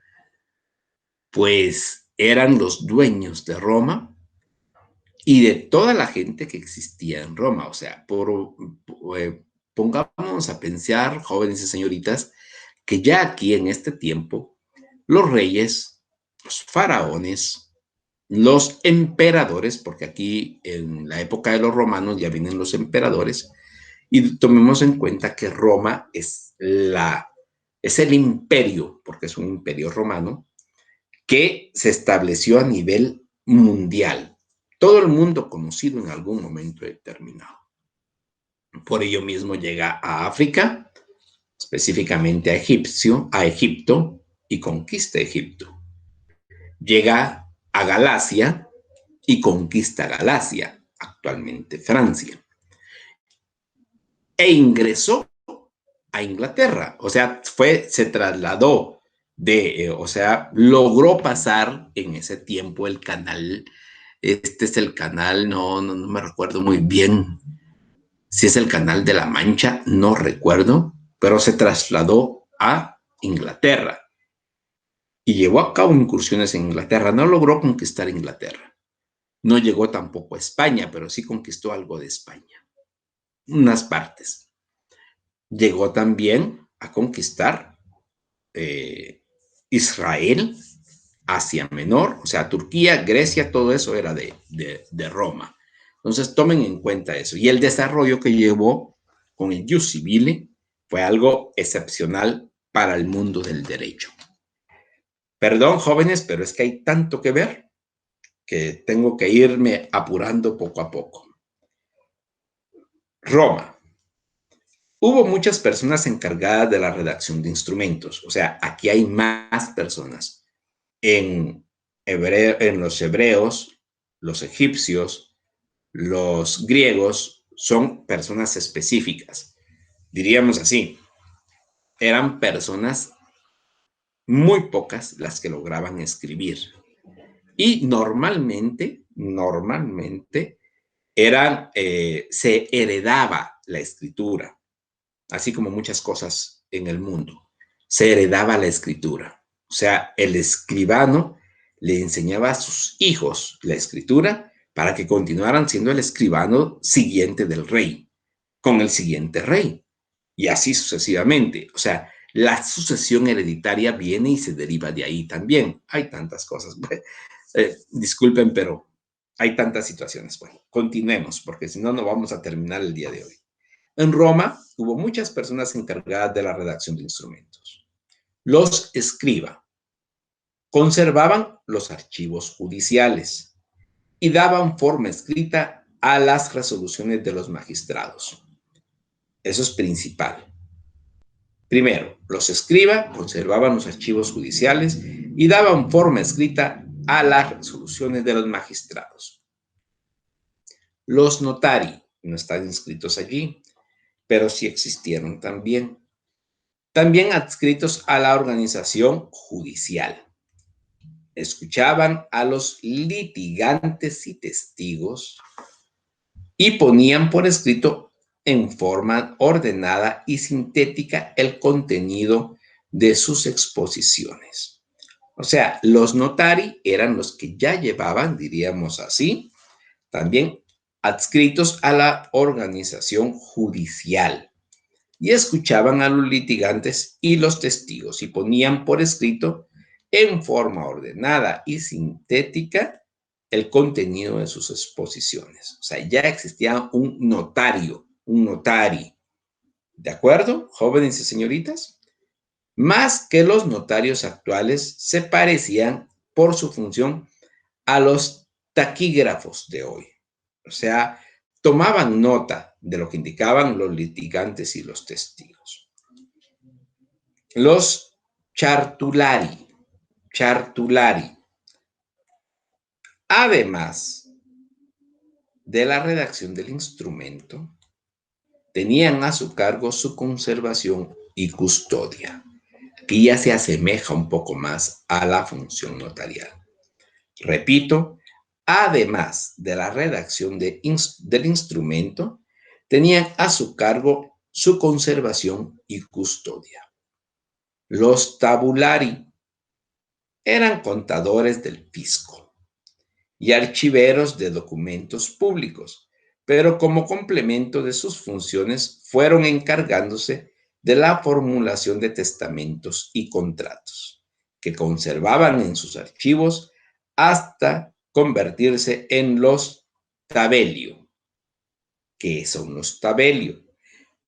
A: pues eran los dueños de Roma y de toda la gente que existía en Roma. O sea, pongámonos a pensar, jóvenes y señoritas, que ya aquí en este tiempo, los reyes, los faraones, los emperadores, porque aquí en la época de los romanos ya vienen los emperadores, y tomemos en cuenta que Roma es el imperio, porque es un imperio romano, que se estableció a nivel mundial. Todo el mundo conocido en algún momento determinado. Por ello mismo llega a África, específicamente a Egipto, y conquista Egipto. Llega a Galacia y conquista Galacia, actualmente Francia. E ingresó a Inglaterra. O sea, se trasladó o sea, logró pasar en ese tiempo el canal. Este es el canal, no me recuerdo muy bien si es el canal de la Mancha, no recuerdo, pero se trasladó a Inglaterra y llevó a cabo incursiones en Inglaterra. No logró conquistar Inglaterra. No llegó tampoco a España, pero sí conquistó algo de España, unas partes. Llegó también a conquistar Israel, Asia Menor, o sea, Turquía, Grecia, todo eso era de Roma. Entonces, tomen en cuenta eso. Y el desarrollo que llevó con el Jus Civile fue algo excepcional para el mundo del derecho. Perdón, jóvenes, pero es que hay tanto que ver que tengo que irme apurando poco a poco. Roma. Hubo muchas personas encargadas de la redacción de instrumentos. O sea, aquí hay más personas. En los hebreos, los egipcios, los griegos son personas específicas. Diríamos así, eran personas muy pocas las que lograban escribir. Y normalmente se heredaba la escritura, así como muchas cosas en el mundo. Se heredaba la escritura. O sea, el escribano le enseñaba a sus hijos la escritura para que continuaran siendo el escribano siguiente del rey, con el siguiente rey, y así sucesivamente. O sea, la sucesión hereditaria viene y se deriva de ahí también. Hay tantas cosas. Disculpen, pero hay tantas situaciones. Bueno, continuemos, porque si no, no vamos a terminar el día de hoy. En Roma hubo muchas personas encargadas de la redacción de instrumentos. Los escriba conservaban los archivos judiciales y daban forma escrita a las resoluciones de los magistrados. Eso es principal. Primero, los escriba conservaban los archivos judiciales y daban forma escrita a las resoluciones de los magistrados. Los notari no están inscritos allí, pero sí existieron también. También adscritos a la organización judicial. Escuchaban a los litigantes y testigos y ponían por escrito en forma ordenada y sintética el contenido de sus exposiciones. O sea, los notari eran los que ya llevaban, diríamos así, también adscritos a la organización judicial y escuchaban a los litigantes y los testigos y ponían por escrito en forma ordenada y sintética el contenido de sus exposiciones. O sea, ya existía un notario, un notari. ¿De acuerdo, jóvenes y señoritas? Más que los notarios actuales se parecían por su función a los taquígrafos de hoy. O sea, tomaban nota de lo que indicaban los litigantes y los testigos. Los chartulari, además de la redacción del instrumento, tenían a su cargo su conservación y custodia, que ya se asemeja un poco más a la función notarial. Repito, además de la redacción del instrumento, tenían a su cargo su conservación y custodia. Los tabulari eran contadores del fisco y archiveros de documentos públicos, pero como complemento de sus funciones fueron encargándose de la formulación de testamentos y contratos, que conservaban en sus archivos hasta convertirse en los tabelio. ¿Qué son los tabelio?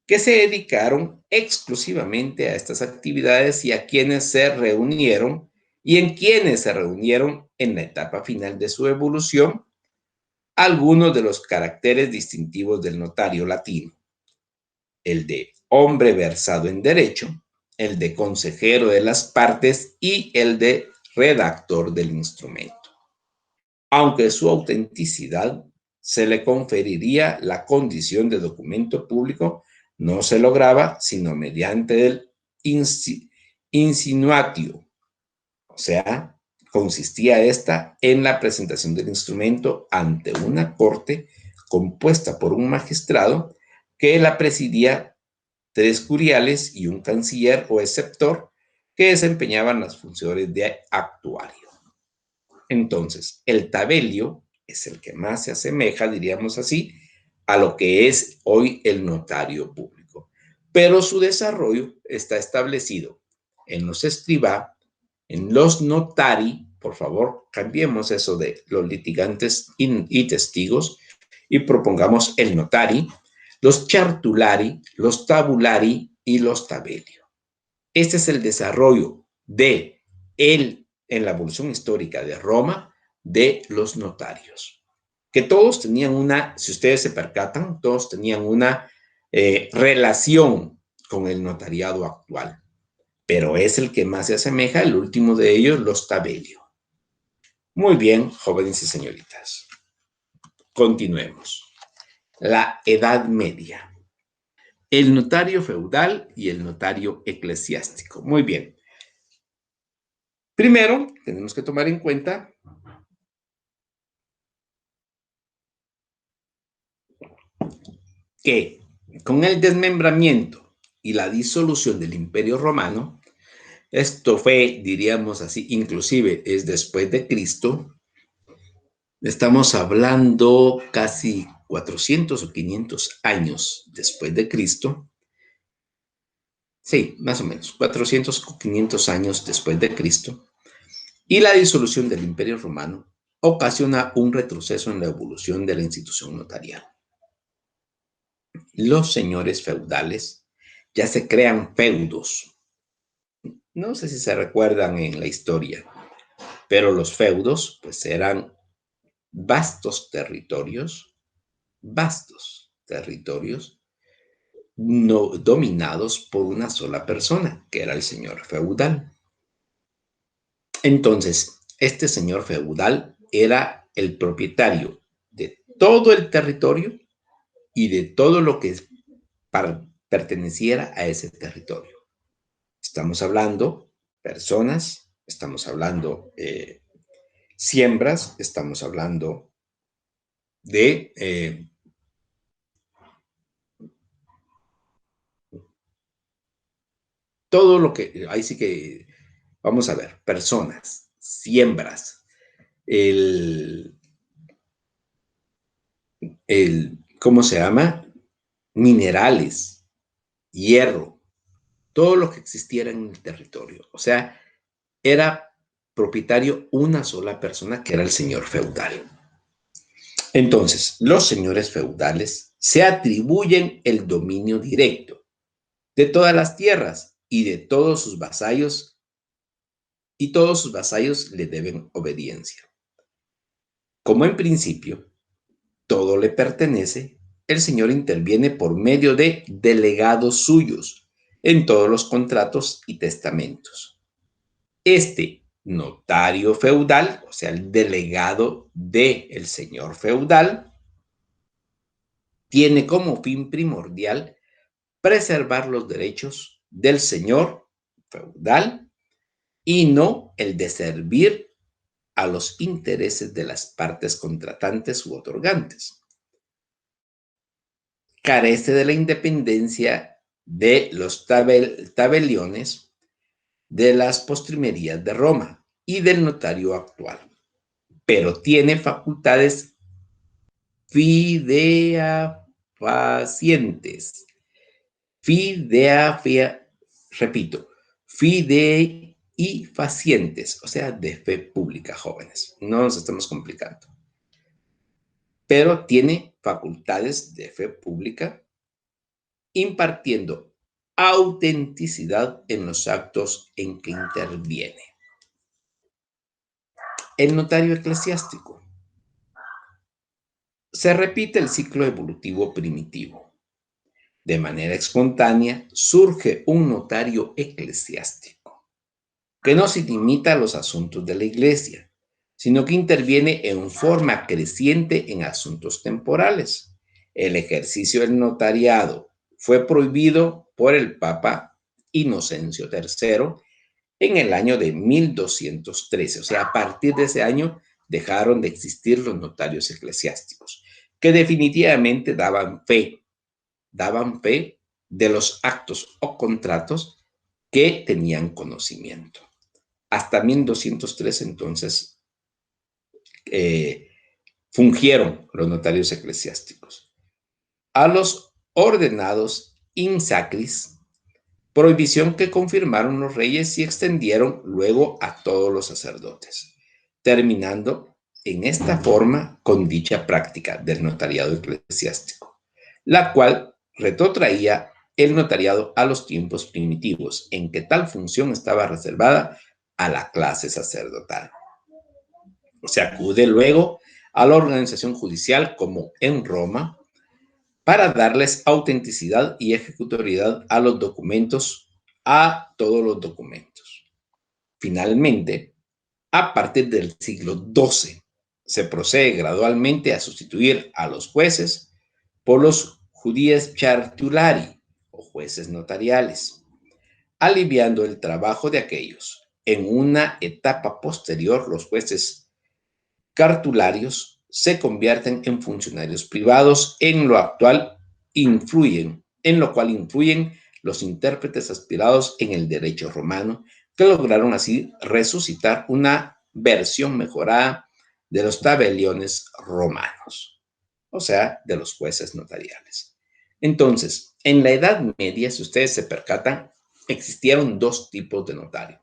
A: Que se dedicaron exclusivamente a estas actividades y a quienes se reunieron y en quienes se reunieron en la etapa final de su evolución algunos de los caracteres distintivos del notario latino: el de hombre versado en derecho, el de consejero de las partes y el de redactor del instrumento. Aunque su autenticidad se le conferiría la condición de documento público no se lograba sino mediante el insinuatio, o sea, consistía esta en la presentación del instrumento ante una corte compuesta por un magistrado que la presidía 3 curiales y un canciller o exceptor que desempeñaban las funciones de actuario. Entonces, el tabelio es el que más se asemeja, diríamos así, a lo que es hoy el notario público. Pero su desarrollo está establecido en los escribá, en los notari, por favor, cambiemos eso de los litigantes y testigos y propongamos el notari, los chartulari, los tabulari y los tabelio. Este es el desarrollo de en la evolución histórica de Roma, de los notarios. Que todos tenían una, si ustedes se percatan, todos tenían una relación con el notariado actual. Pero es el que más se asemeja, el último de ellos, los tabelio. Muy bien, jóvenes y señoritas. Continuemos. La Edad Media. El notario feudal y el notario eclesiástico. Muy bien. Primero, tenemos que tomar en cuenta que con el desmembramiento y la disolución del Imperio Romano, esto fue, diríamos así, inclusive es después de Cristo, estamos hablando casi 400 o 500 años después de Cristo, sí, más o menos, 400 o 500 años después de Cristo, y la disolución del Imperio Romano ocasiona un retroceso en la evolución de la institución notarial. Los señores feudales ya se crean feudos. No sé si se recuerdan en la historia, pero los feudos pues eran vastos territorios no, dominados por una sola persona, que era el señor feudal. Entonces, este señor feudal era el propietario de todo el territorio y de todo lo que perteneciera a ese territorio. Estamos hablando personas, estamos hablando siembras, estamos hablando de todo lo que, ahí sí que, vamos a ver, personas, siembras, ¿cómo se llama? Minerales, hierro, todo lo que existiera en el territorio. O sea, era propietario una sola persona, que era el señor feudal. Entonces, los señores feudales se atribuyen el dominio directo de todas las tierras y de todos sus vasallos, y todos sus vasallos le deben obediencia. Como en principio todo le pertenece, el señor interviene por medio de delegados suyos en todos los contratos y testamentos. Este notario feudal, o sea, el delegado del señor feudal, tiene como fin primordial preservar los derechos del señor feudal y no el de servir a los intereses de las partes contratantes u otorgantes. Carece de la independencia de los tabeliones, de las postrimerías de Roma y del notario actual, pero tiene facultades fideafacientes. Repito, fideifacientes, o sea, de fe pública, jóvenes. No nos estamos complicando. Pero tiene facultades de fe pública, impartiendo autenticidad en los actos en que interviene. El notario eclesiástico. Se repite el ciclo evolutivo primitivo. De manera espontánea surge un notario eclesiástico, que no se limita a los asuntos de la iglesia, sino que interviene en forma creciente en asuntos temporales. El ejercicio del notariado fue prohibido por el Papa Inocencio III en el año de 1213. O sea, a partir de ese año dejaron de existir los notarios eclesiásticos, que definitivamente daban fe de los actos o contratos que tenían conocimiento. Hasta 1203, entonces, fungieron los notarios eclesiásticos. A los ordenados in sacris, prohibición que confirmaron los reyes y extendieron luego a todos los sacerdotes, terminando en esta forma con dicha práctica del notariado eclesiástico, la cual retrotraía el notariado a los tiempos primitivos, en que tal función estaba reservada a la clase sacerdotal. Se acude luego a la organización judicial, como en Roma, para darles autenticidad y ejecutoriedad a los documentos, a todos los documentos. Finalmente, a partir del siglo XII, se procede gradualmente a sustituir a los jueces por los judies chartulari, o jueces notariales, aliviando el trabajo de aquellos. En una etapa posterior, los jueces cartularios se convierten en funcionarios privados, en lo cual influyen los intérpretes aspirados en el derecho romano, que lograron así resucitar una versión mejorada de los tabeliones romanos, o sea, de los jueces notariales. Entonces, en la Edad Media, si ustedes se percatan, existieron dos tipos de notario.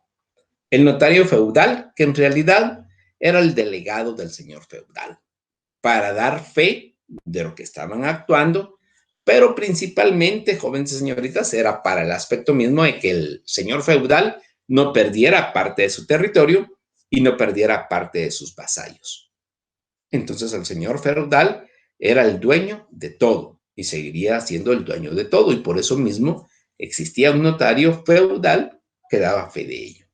A: El notario feudal, que en realidad era el delegado del señor feudal, para dar fe de lo que estaban actuando, pero principalmente, jóvenes y señoritas, era para el aspecto mismo de que el señor feudal no perdiera parte de su territorio y no perdiera parte de sus vasallos. Entonces el señor feudal era el dueño de todo y seguiría siendo el dueño de todo, y por eso mismo existía un notario feudal que daba fe de ello.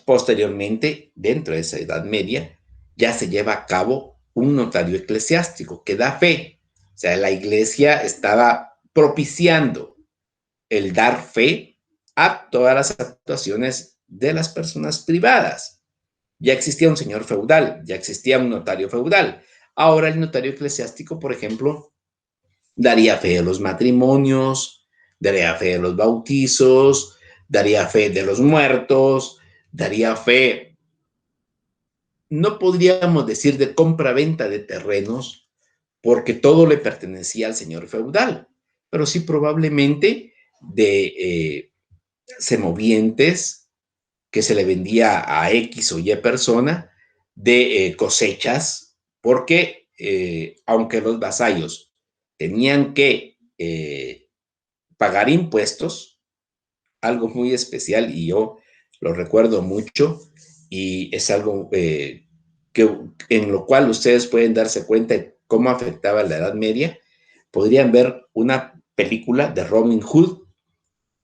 A: Posteriormente, dentro de esa Edad Media, ya se lleva a cabo un notario eclesiástico que da fe. O sea, la iglesia estaba propiciando el dar fe a todas las actuaciones de las personas privadas. Ya existía un señor feudal, ya existía un notario feudal. Ahora el notario eclesiástico, por ejemplo, daría fe de los matrimonios, daría fe de los bautizos, daría fe de los muertos, daría fe, no podríamos decir de compra-venta de terrenos, porque todo le pertenecía al señor feudal, pero sí probablemente de semovientes que se le vendía a X o Y persona, de cosechas, porque aunque los vasallos tenían que pagar impuestos, algo muy especial, y yo lo recuerdo mucho, y es algo en lo cual ustedes pueden darse cuenta de cómo afectaba la Edad Media. Podrían ver una película de Robin Hood.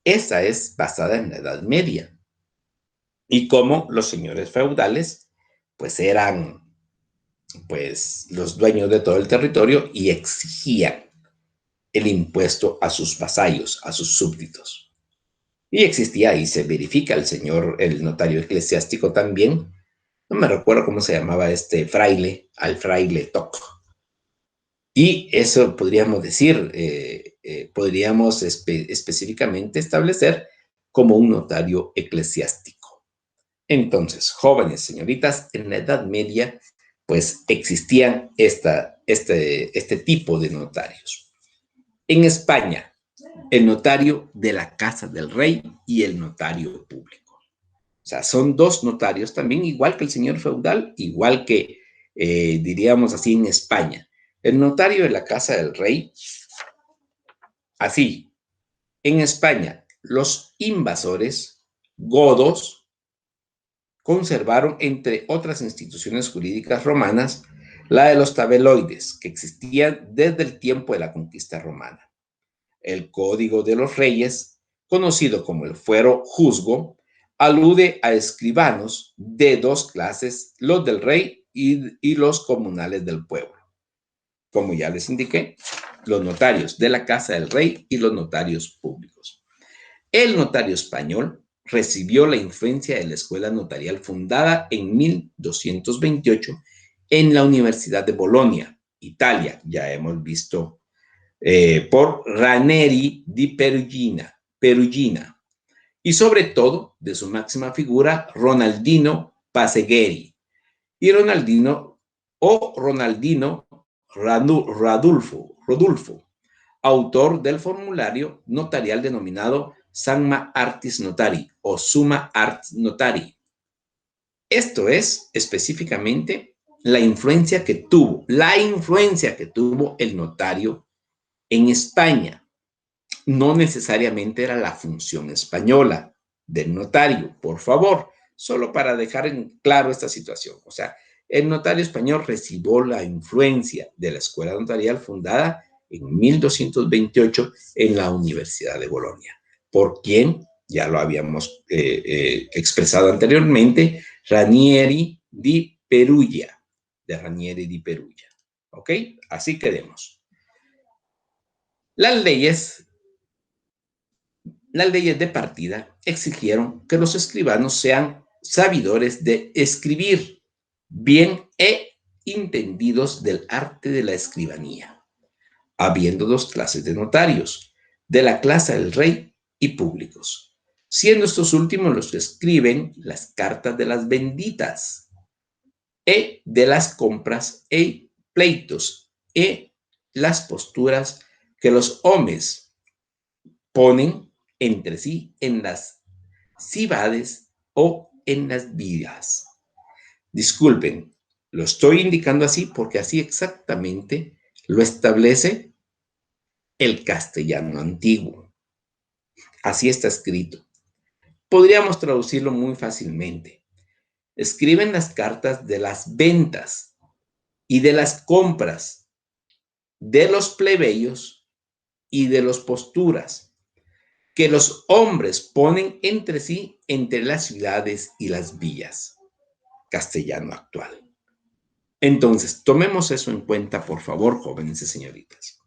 A: Esa es basada en la Edad Media, y cómo los señores feudales pues eran pues los dueños de todo el territorio y exigían el impuesto a sus vasallos, a sus súbditos. Y existía, y se verifica el notario eclesiástico también. No me recuerdo cómo se llamaba este fraile, al fraile Toc. Y eso podríamos decir, podríamos específicamente establecer como un notario eclesiástico. Entonces, jóvenes, señoritas, en la Edad Media, pues existían este tipo de notarios. En España, el notario de la casa del rey y el notario público. O sea, son dos notarios también, igual que el señor feudal, igual que, diríamos así, en España. El notario de la casa del rey, así. En España, los invasores godos conservaron, entre otras instituciones jurídicas romanas, la de los tabeloides, que existían desde el tiempo de la conquista romana. El Código de los Reyes, conocido como el Fuero Juzgo, alude a escribanos de dos clases, los del rey y los comunales del pueblo. Como ya les indiqué, los notarios de la Casa del Rey y los notarios públicos. El notario español recibió la influencia de la escuela notarial fundada en 1228 en la Universidad de Bolonia, Italia. Ya hemos visto por Ranieri di Perugina, y sobre todo de su máxima figura, Ronaldino Passegheri y Ronaldino Rodulfo, autor del formulario notarial denominado Summa Artis Notari o Summa Artis Notari. Esto es específicamente la influencia que tuvo el notario en España. No necesariamente era la función española del notario, por favor, solo para dejar en claro esta situación. O sea, el notario español recibió la influencia de la escuela notarial fundada en 1228 en la Universidad de Bolonia, por quien, ya lo habíamos expresado anteriormente, Ranieri di Perugia, ¿Ok? Así quedemos. Las leyes de partida exigieron que los escribanos sean sabidores de escribir bien e entendidos del arte de la escribanía, habiendo dos clases de notarios, de la clase del rey y públicos, siendo estos últimos los que escriben las cartas de las benditas e de las compras e pleitos e las posturas que los hombres ponen entre sí en las cibades o en las vidas. Disculpen, lo estoy indicando así porque así exactamente lo establece el castellano antiguo. Así está escrito. Podríamos traducirlo muy fácilmente. Escriben las cartas de las ventas y de las compras de los plebeyos y de los posturas que los hombres ponen entre sí entre las ciudades y las villas. Castellano actual. Entonces, tomemos eso en cuenta, por favor, jóvenes y señoritas.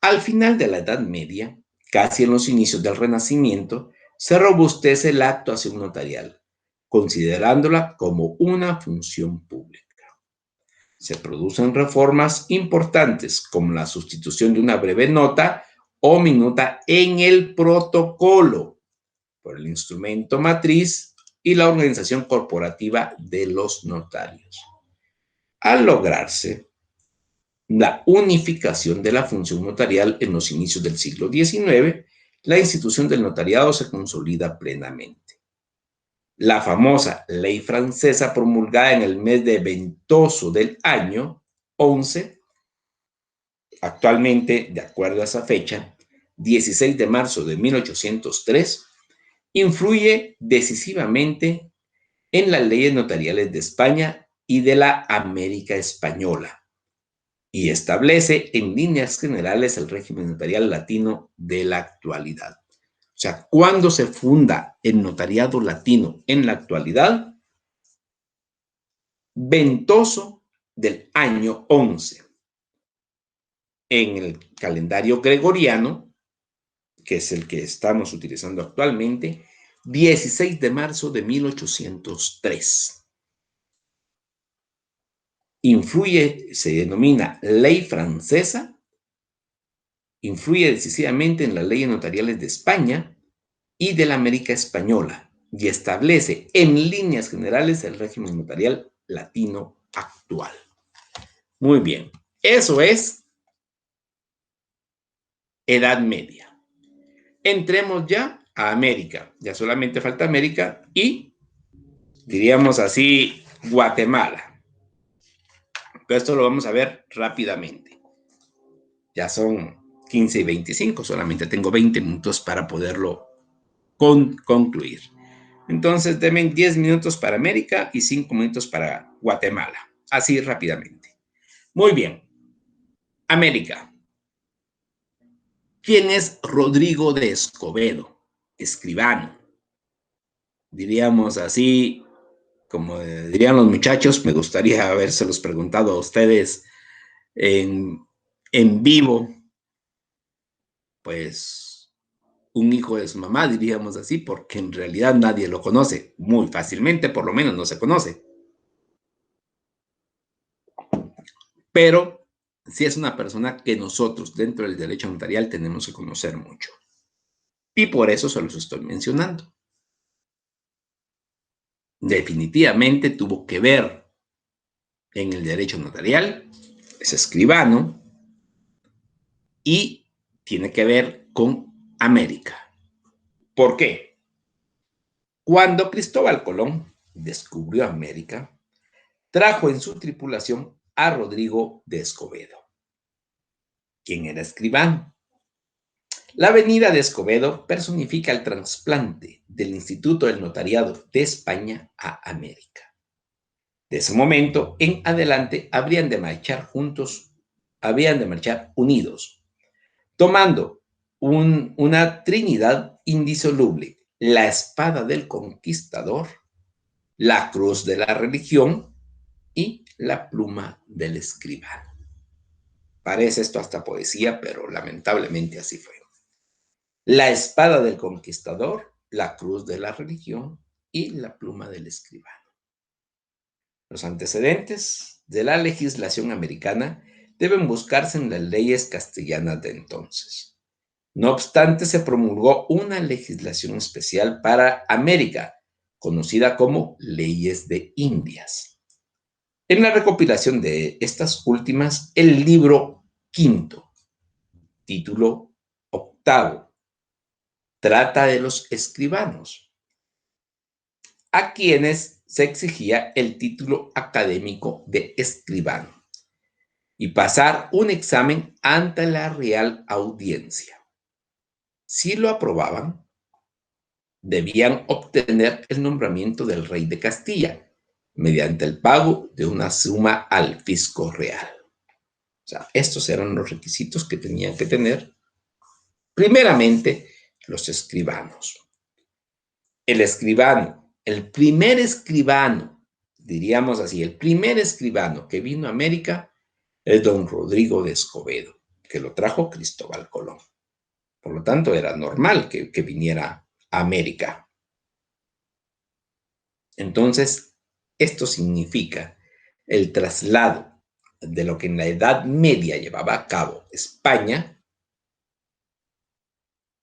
A: Al final de la Edad Media, casi en los inicios del Renacimiento, se robustece la actuación notarial, considerándola como una función pública. Se producen reformas importantes, como la sustitución de una breve nota o minuta en el protocolo por el instrumento matriz y la organización corporativa de los notarios. Al lograrse la unificación de la función notarial en los inicios del siglo XIX, la institución del notariado se consolida plenamente. La famosa ley francesa promulgada en el mes de Ventoso del año 11, actualmente, de acuerdo a esa fecha, 16 de marzo de 1803, influye decisivamente en las leyes notariales de España y de la América española y establece en líneas generales el régimen notarial latino de la actualidad. O sea, ¿cuándo se funda el notariado latino en la actualidad? Ventoso del año 11. En el calendario gregoriano, que es el que estamos utilizando actualmente, 16 de marzo de 1803. Influye, se denomina ley francesa, influye decisivamente en las leyes notariales de España y de la América española y establece en líneas generales el régimen notarial latino actual. Muy bien, eso es Edad Media. Entremos ya a América. Ya solamente falta América y, diríamos así, Guatemala. Pero esto lo vamos a ver rápidamente. Ya son 15 y 25, solamente tengo 20 minutos para poderlo concluir. Entonces, denme 10 minutos para América y 5 minutos para Guatemala. Así rápidamente. Muy bien. América. ¿Quién es Rodrigo de Escobedo? Escribano. Diríamos así, como dirían los muchachos, me gustaría habérselos preguntado a ustedes en vivo, pues, un hijo de su mamá, diríamos así, porque en realidad nadie lo conoce. Muy fácilmente, por lo menos, no se conoce. Pero sí es una persona que nosotros, dentro del derecho notarial, tenemos que conocer mucho. Y por eso se los estoy mencionando. Definitivamente tuvo que ver en el derecho notarial, es escribano, y tiene que ver con América. ¿Por qué? Cuando Cristóbal Colón descubrió América, trajo en su tripulación a Rodrigo de Escobedo, quien era escribano. La venida de Escobedo personifica el trasplante del Instituto del Notariado de España a América. De ese momento en adelante habrían de marchar juntos, habrían de marchar unidos, tomando una trinidad indisoluble: la espada del conquistador, la cruz de la religión y la pluma del escribano. Parece esto hasta poesía, pero lamentablemente así fue. La espada del conquistador, la cruz de la religión y la pluma del escribano. Los antecedentes de la legislación americana deben buscarse en las leyes castellanas de entonces. No obstante, se promulgó una legislación especial para América, conocida como Leyes de Indias. En la recopilación de estas últimas, el libro quinto, título octavo, trata de los escribanos, a quienes se exigía el título académico de escribano y pasar un examen ante la Real Audiencia. Si lo aprobaban, debían obtener el nombramiento del rey de Castilla mediante el pago de una suma al fisco real. O sea, estos eran los requisitos que tenían que tener primeramente los escribanos. El escribano, el primer escribano, diríamos así, el primer escribano que vino a América es don Rodrigo de Escobedo, que lo trajo Cristóbal Colón. Por lo tanto, era normal que viniera a América. Entonces, esto significa el traslado de lo que en la Edad Media llevaba a cabo España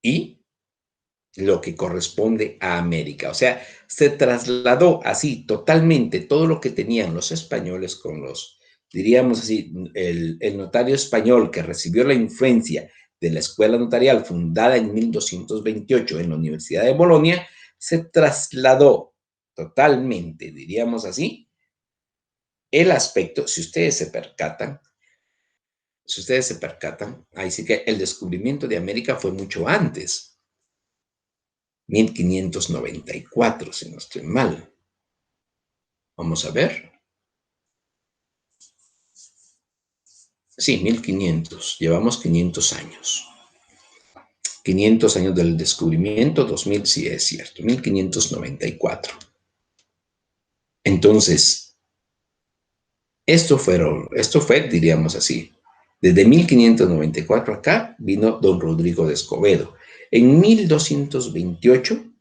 A: y lo que corresponde a América. O sea, se trasladó así totalmente todo lo que tenían los españoles con los, diríamos así, el notario español que recibió la influencia de la escuela notarial fundada en 1228 en la Universidad de Bolonia, se trasladó totalmente, diríamos así, el aspecto, si ustedes se percatan, ahí sí que el descubrimiento de América fue mucho antes, 1594, si no estoy mal. Vamos a ver. Sí, 1500, llevamos 500 años. 500 años del descubrimiento, 2000, sí es cierto, 1594. Entonces, esto fue, diríamos así, desde 1594 acá vino don Rodrigo de Escobedo. En 1228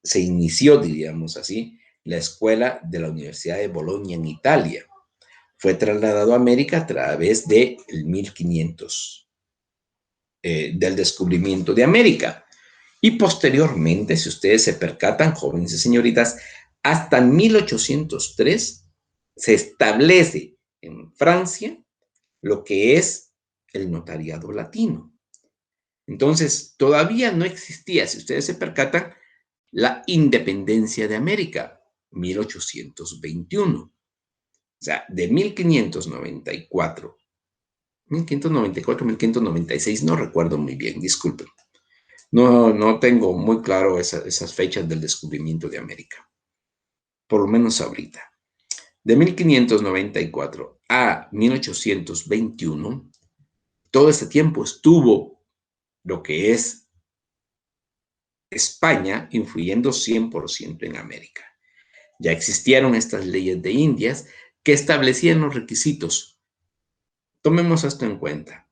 A: se inició, diríamos así, la escuela de la Universidad de Bolonia en Italia. Fue trasladado a América a través del 1500, del descubrimiento de América. Y posteriormente, si ustedes se percatan, jóvenes y señoritas, hasta 1803 se establece en Francia lo que es el notariado latino. Entonces, todavía no existía, si ustedes se percatan, la independencia de América, 1821. O sea, de 1594, 1596, no recuerdo muy bien, disculpen. No tengo muy claro esas fechas del descubrimiento de América, por lo menos ahorita. De 1594 a 1821, todo ese tiempo estuvo lo que es España influyendo 100% en América. Ya existieron estas leyes de Indias que establecían los requisitos. Tomemos esto en cuenta.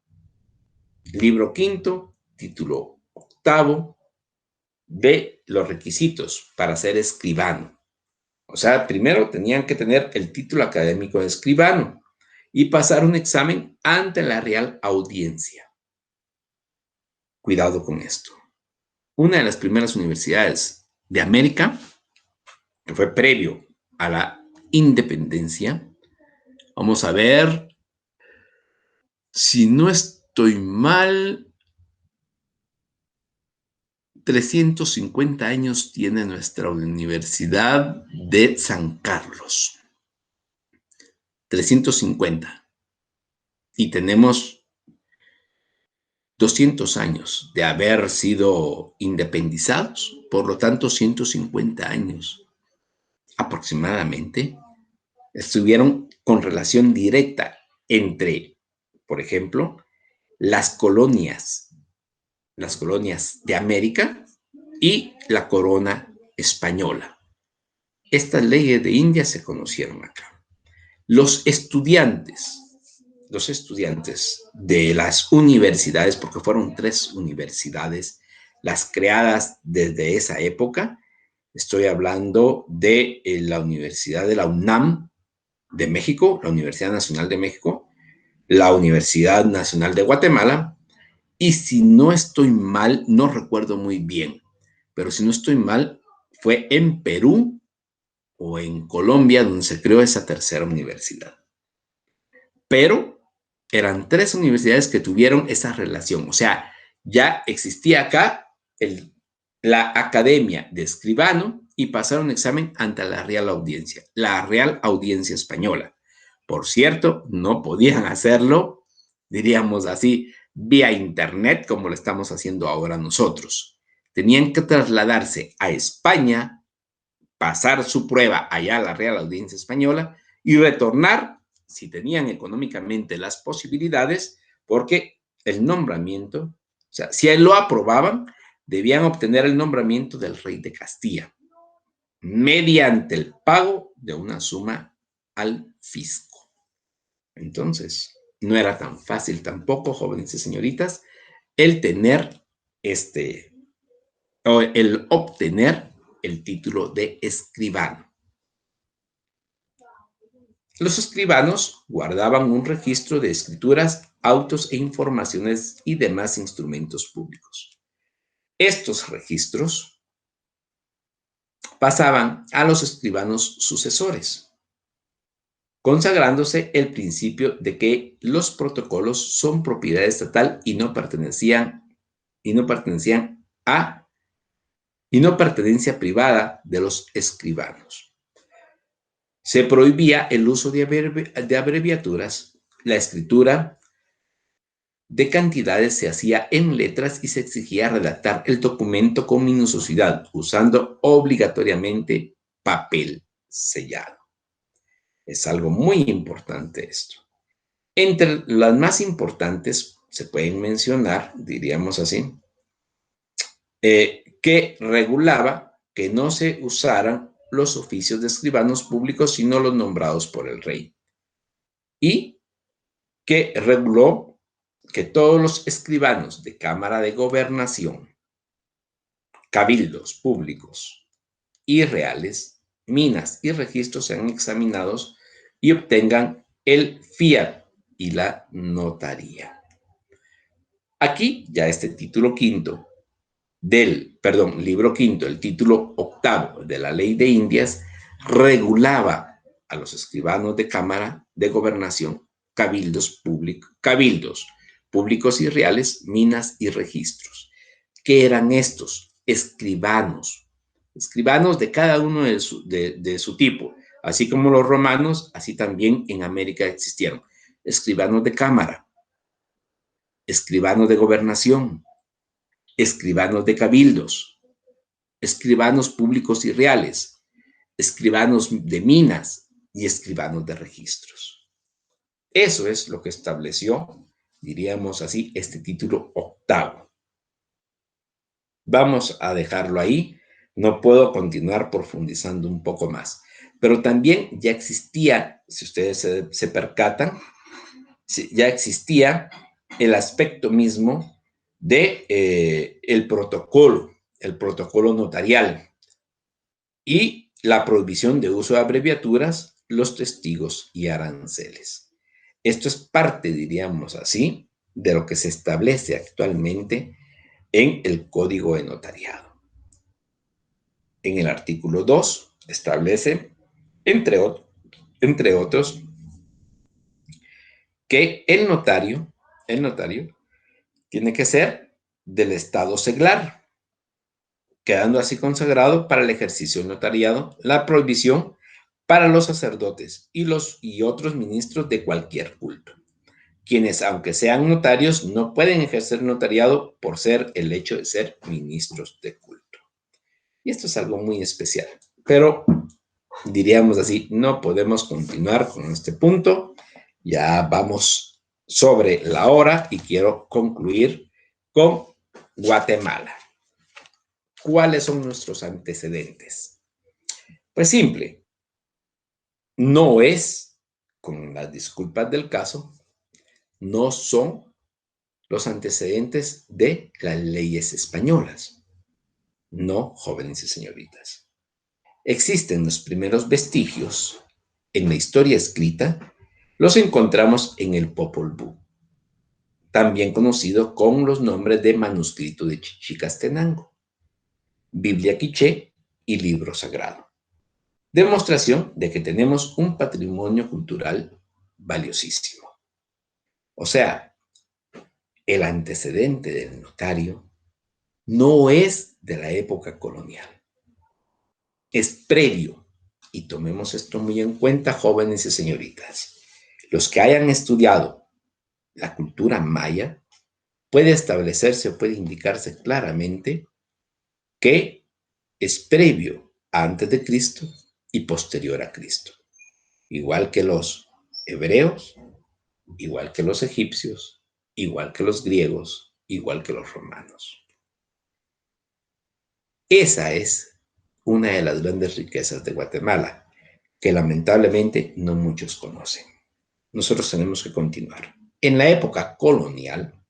A: Libro quinto, título octavo de los requisitos para ser escribano. O sea, primero tenían que tener el título académico de escribano y pasar un examen ante la Real Audiencia. Cuidado con esto. Una de las primeras universidades de América, que fue previo a la independencia, vamos a ver, si no estoy mal, 350 años tiene nuestra Universidad de San Carlos. 350. Y tenemos 200 años de haber sido independizados, por lo tanto 150 años aproximadamente estuvieron con relación directa entre, por ejemplo, las colonias de América y la corona española. Estas leyes de India se conocieron acá. Los estudiantes de las universidades, porque fueron 3 universidades las creadas desde esa época, estoy hablando de la Universidad de la UNAM de México, la Universidad Nacional de México, la Universidad Nacional de Guatemala, y si no estoy mal, no recuerdo muy bien, pero si no estoy mal, fue en Perú o en Colombia donde se creó esa tercera universidad. Pero eran 3 universidades que tuvieron esa relación, o sea, ya existía acá la Academia de Escribano y pasaron examen ante la Real Audiencia Española. Por cierto, no podían hacerlo, diríamos así, vía internet como lo estamos haciendo ahora nosotros. Tenían que trasladarse a España, pasar su prueba allá a la Real Audiencia Española y retornar, si tenían económicamente las posibilidades, porque el nombramiento, o sea, si lo aprobaban, debían obtener el nombramiento del rey de Castilla mediante el pago de una suma al fisco. Entonces, no era tan fácil tampoco, jóvenes y señoritas, el obtener el título de escribano. Los escribanos guardaban un registro de escrituras, autos e informaciones y demás instrumentos públicos. Estos registros pasaban a los escribanos sucesores, consagrándose el principio de que los protocolos son propiedad estatal y no pertenencia privada de los escribanos. Se prohibía el uso de abreviaturas, la escritura de cantidades se hacía en letras y se exigía redactar el documento con minuciosidad, usando obligatoriamente papel sellado. Es algo muy importante esto. Entre las más importantes se pueden mencionar, diríamos así, que regulaba que no se usaran los oficios de escribanos públicos, sino los nombrados por el rey. Y que reguló que todos los escribanos de Cámara de Gobernación, cabildos públicos y reales, minas y registros sean examinados y obtengan el fiat y la notaría. Aquí ya este título quinto libro quinto, el título octavo de la Ley de Indias, regulaba a los escribanos de Cámara de Gobernación, cabildos públicos y reales, minas y registros. ¿Qué eran estos? Escribanos de cada uno de su tipo. Así como los romanos, así también en América existieron. Escribanos de Cámara, escribanos de Gobernación, escribanos de cabildos, escribanos públicos y reales, escribanos de minas y escribanos de registros. Eso es lo que estableció, diríamos así, este título octavo. Vamos a dejarlo ahí. No puedo continuar profundizando un poco más. Pero también ya existía, si ustedes se percatan, ya existía el aspecto mismo de el protocolo notarial y la prohibición de uso de abreviaturas, los testigos y aranceles. Esto es parte, diríamos así, de lo que se establece actualmente en el Código de Notariado. En el artículo 2 establece, entre otros, que el notario tiene que ser del estado seglar, quedando así consagrado para el ejercicio del notariado la prohibición para los sacerdotes y otros ministros de cualquier culto, quienes, aunque sean notarios, no pueden ejercer notariado por ser el hecho de ser ministros de culto. Y esto es algo muy especial, pero diríamos así, no podemos continuar con este punto. Ya vamos sobre la hora y quiero concluir con Guatemala. ¿Cuáles son nuestros antecedentes? Pues simple, no es, con las disculpas del caso, no son los antecedentes de las leyes españolas. No, jóvenes y señoritas. Existen los primeros vestigios en la historia escrita, los encontramos en el Popol Vuh, también conocido con los nombres de manuscrito de Chichicastenango, Biblia quiché y libro sagrado. Demostración de que tenemos un patrimonio cultural valiosísimo. O sea, el antecedente del notario no es de la época colonial, es previo. Y tomemos esto muy en cuenta, jóvenes y señoritas. Los que hayan estudiado la cultura maya, puede establecerse o puede indicarse claramente que es previo antes de Cristo y posterior a Cristo. Igual que los hebreos, igual que los egipcios, igual que los griegos, igual que los romanos. Esa es una de las grandes riquezas de Guatemala, que lamentablemente no muchos conocen. Nosotros tenemos que continuar. En la época colonial,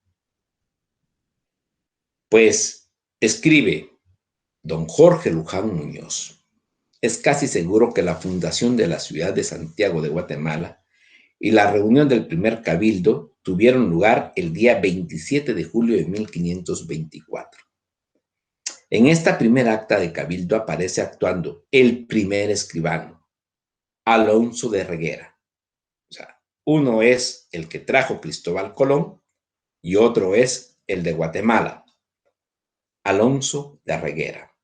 A: pues escribe don Jorge Luján Muñoz, es casi seguro que la fundación de la ciudad de Santiago de Guatemala y la reunión del primer cabildo tuvieron lugar el día 27 de julio de 1524. En esta primera acta de cabildo aparece actuando el primer escribano, Alonso de Reguera. O sea, uno es el que trajo Cristóbal Colón y otro es el de Guatemala, Alonso de Reguera.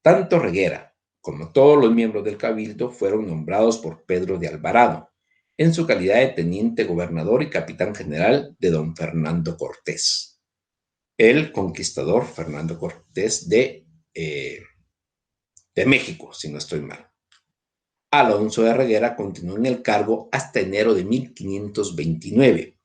A: Tanto Reguera como todos los miembros del cabildo fueron nombrados por Pedro de Alvarado, en su calidad de teniente gobernador y capitán general de don Fernando Cortés, el conquistador Fernando Cortés de México, si no estoy mal. Alonso de Reguera continuó en el cargo hasta enero de 1529,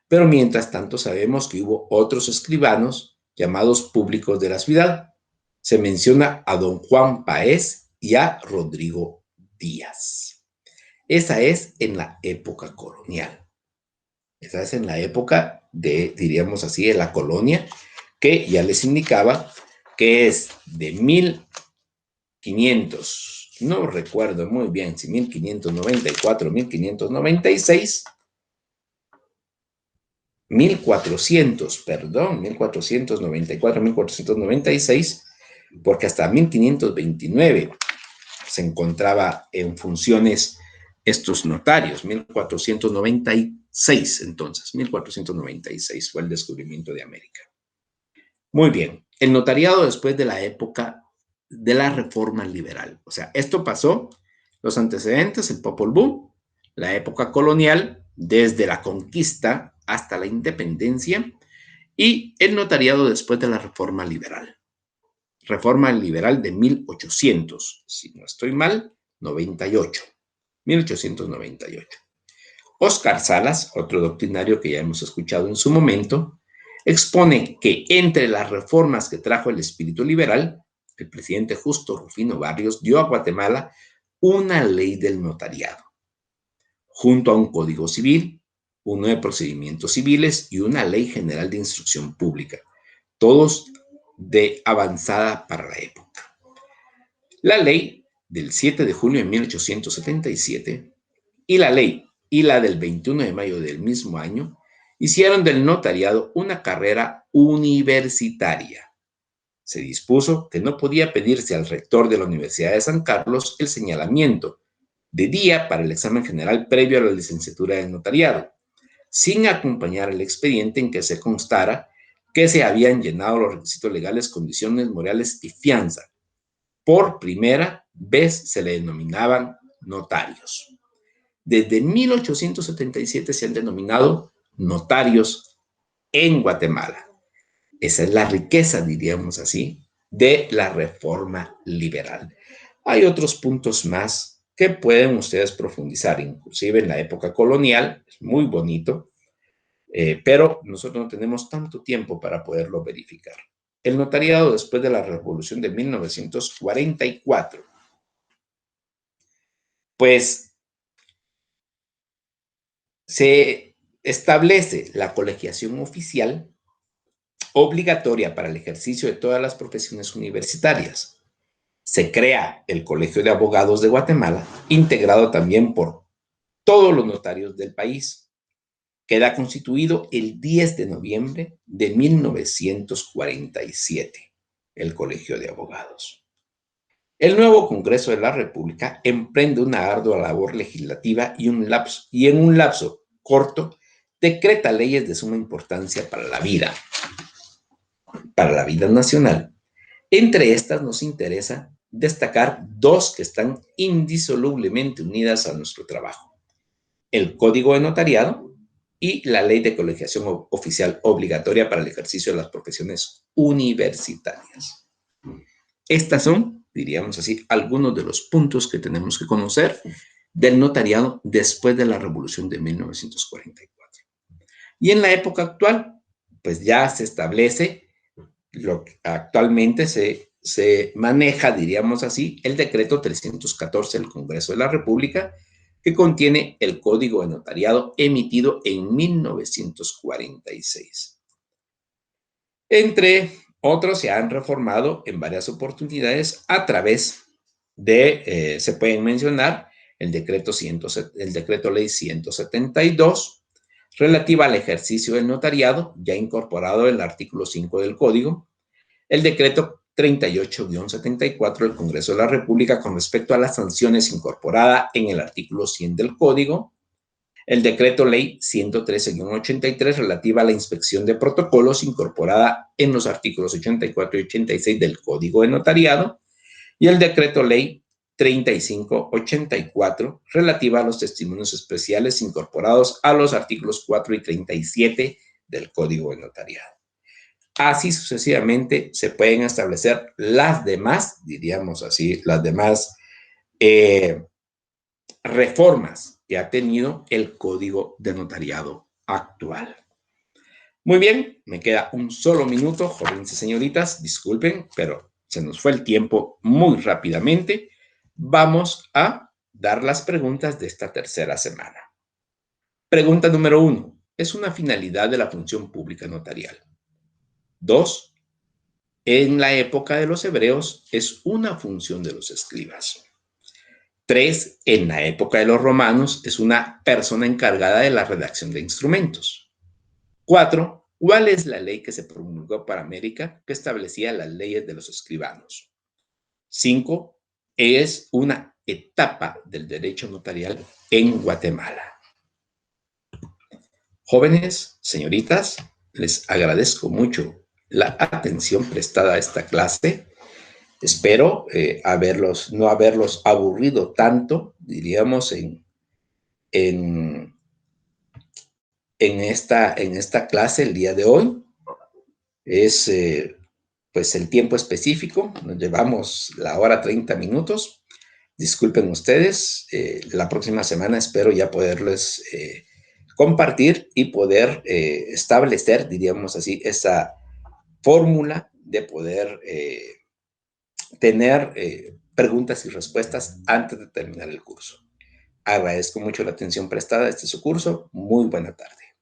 A: pero mientras tanto sabemos que hubo otros escribanos llamados públicos de la ciudad. Se menciona a don Juan Páez y a Rodrigo Díaz. Esa es en la época colonial. Esa es en la época de, diríamos así, de la colonia, que ya les indicaba que es de 1500, no recuerdo muy bien si 1594 o 1596, 1494, 1496, porque hasta 1529 se encontraba en funciones estos notarios, 1496 entonces, 1496 fue el descubrimiento de América. Muy bien, el notariado después de la época de la reforma liberal, o sea, esto pasó, los antecedentes, el Popol Vuh, la época colonial, desde la conquista hasta la independencia, y el notariado después de la reforma liberal. Reforma liberal de 1800, si no estoy mal, 98, 1898. Óscar Salas, otro doctrinario que ya hemos escuchado en su momento, expone que entre las reformas que trajo el espíritu liberal, el presidente Justo Rufino Barrios dio a Guatemala una ley del notariado, junto a un código civil, uno de procedimientos civiles y una ley general de instrucción pública, todos de avanzada para la época. La ley del 7 de junio de 1877 y la ley y la del 21 de mayo del mismo año hicieron del notariado una carrera universitaria. Se dispuso que no podía pedirse al rector de la Universidad de San Carlos el señalamiento de día para el examen general previo a la licenciatura del notariado, sin acompañar el expediente en que se constara que se habían llenado los requisitos legales, condiciones morales y fianza. Por primera vez se le denominaban notarios. Desde 1877 se han denominado notarios en Guatemala. Esa es la riqueza, diríamos así, de la reforma liberal. Hay otros puntos más que pueden ustedes profundizar, inclusive en la época colonial, es muy bonito, pero nosotros no tenemos tanto tiempo para poderlo verificar. El notariado después de la Revolución de 1944, pues se establece la colegiación oficial obligatoria para el ejercicio de todas las profesiones universitarias. Se crea el Colegio de Abogados de Guatemala, integrado también por todos los notarios del país. Queda constituido el 10 de noviembre de 1947, el Colegio de Abogados. El nuevo Congreso de la República emprende una ardua labor legislativa y en un lapso corto decreta leyes de suma importancia para la vida nacional. Entre estas nos interesa destacar dos que están indisolublemente unidas a nuestro trabajo: el Código de Notariado y la Ley de Colegiación Oficial Obligatoria para el ejercicio de las profesiones universitarias. Estas son, diríamos así, algunos de los puntos que tenemos que conocer del notariado después de la Revolución de 1944. Y en la época actual, pues ya se establece lo que actualmente se maneja, diríamos así, el decreto 314 del Congreso de la República, que contiene el Código de Notariado emitido en 1946. Entre otros, se han reformado en varias oportunidades a través de, se pueden mencionar, el decreto ley 172, relativa al ejercicio del notariado, ya incorporado en el artículo 5 del Código, el decreto 38-74 del Congreso de la República con respecto a las sanciones incorporada en el artículo 100 del Código, el decreto ley 113-83 relativa a la inspección de protocolos incorporada en los artículos 84 y 86 del Código de Notariado, y el decreto ley 35-84 relativa a los testimonios especiales incorporados a los artículos 4 y 37 del Código de Notariado. Así sucesivamente se pueden establecer las demás, diríamos así, las demás reformas que ha tenido el Código de Notariado actual. Muy bien, me queda un solo minuto, jóvenes y señoritas, disculpen, pero se nos fue el tiempo muy rápidamente. Vamos a dar las preguntas de esta tercera semana. Pregunta número 1. ¿Es una finalidad de la función pública notarial? 2. En la época de los hebreos es una función de los escribas. 3. En la época de los romanos es una persona encargada de la redacción de instrumentos. 4. ¿Cuál es la ley que se promulgó para América que establecía las leyes de los escribanos? 5. Es una etapa del derecho notarial en Guatemala. Jóvenes, señoritas, les agradezco mucho la atención prestada a esta clase. Espero no haberlos aburrido tanto, diríamos, en esta clase el día de hoy. Es pues el tiempo específico, nos llevamos la hora 30 minutos. Disculpen ustedes, la próxima semana espero ya poderles compartir y poder establecer, diríamos así, esa fórmula de poder tener preguntas y respuestas antes de terminar el curso. Agradezco mucho la atención prestada. Este es su curso. Muy buena tarde.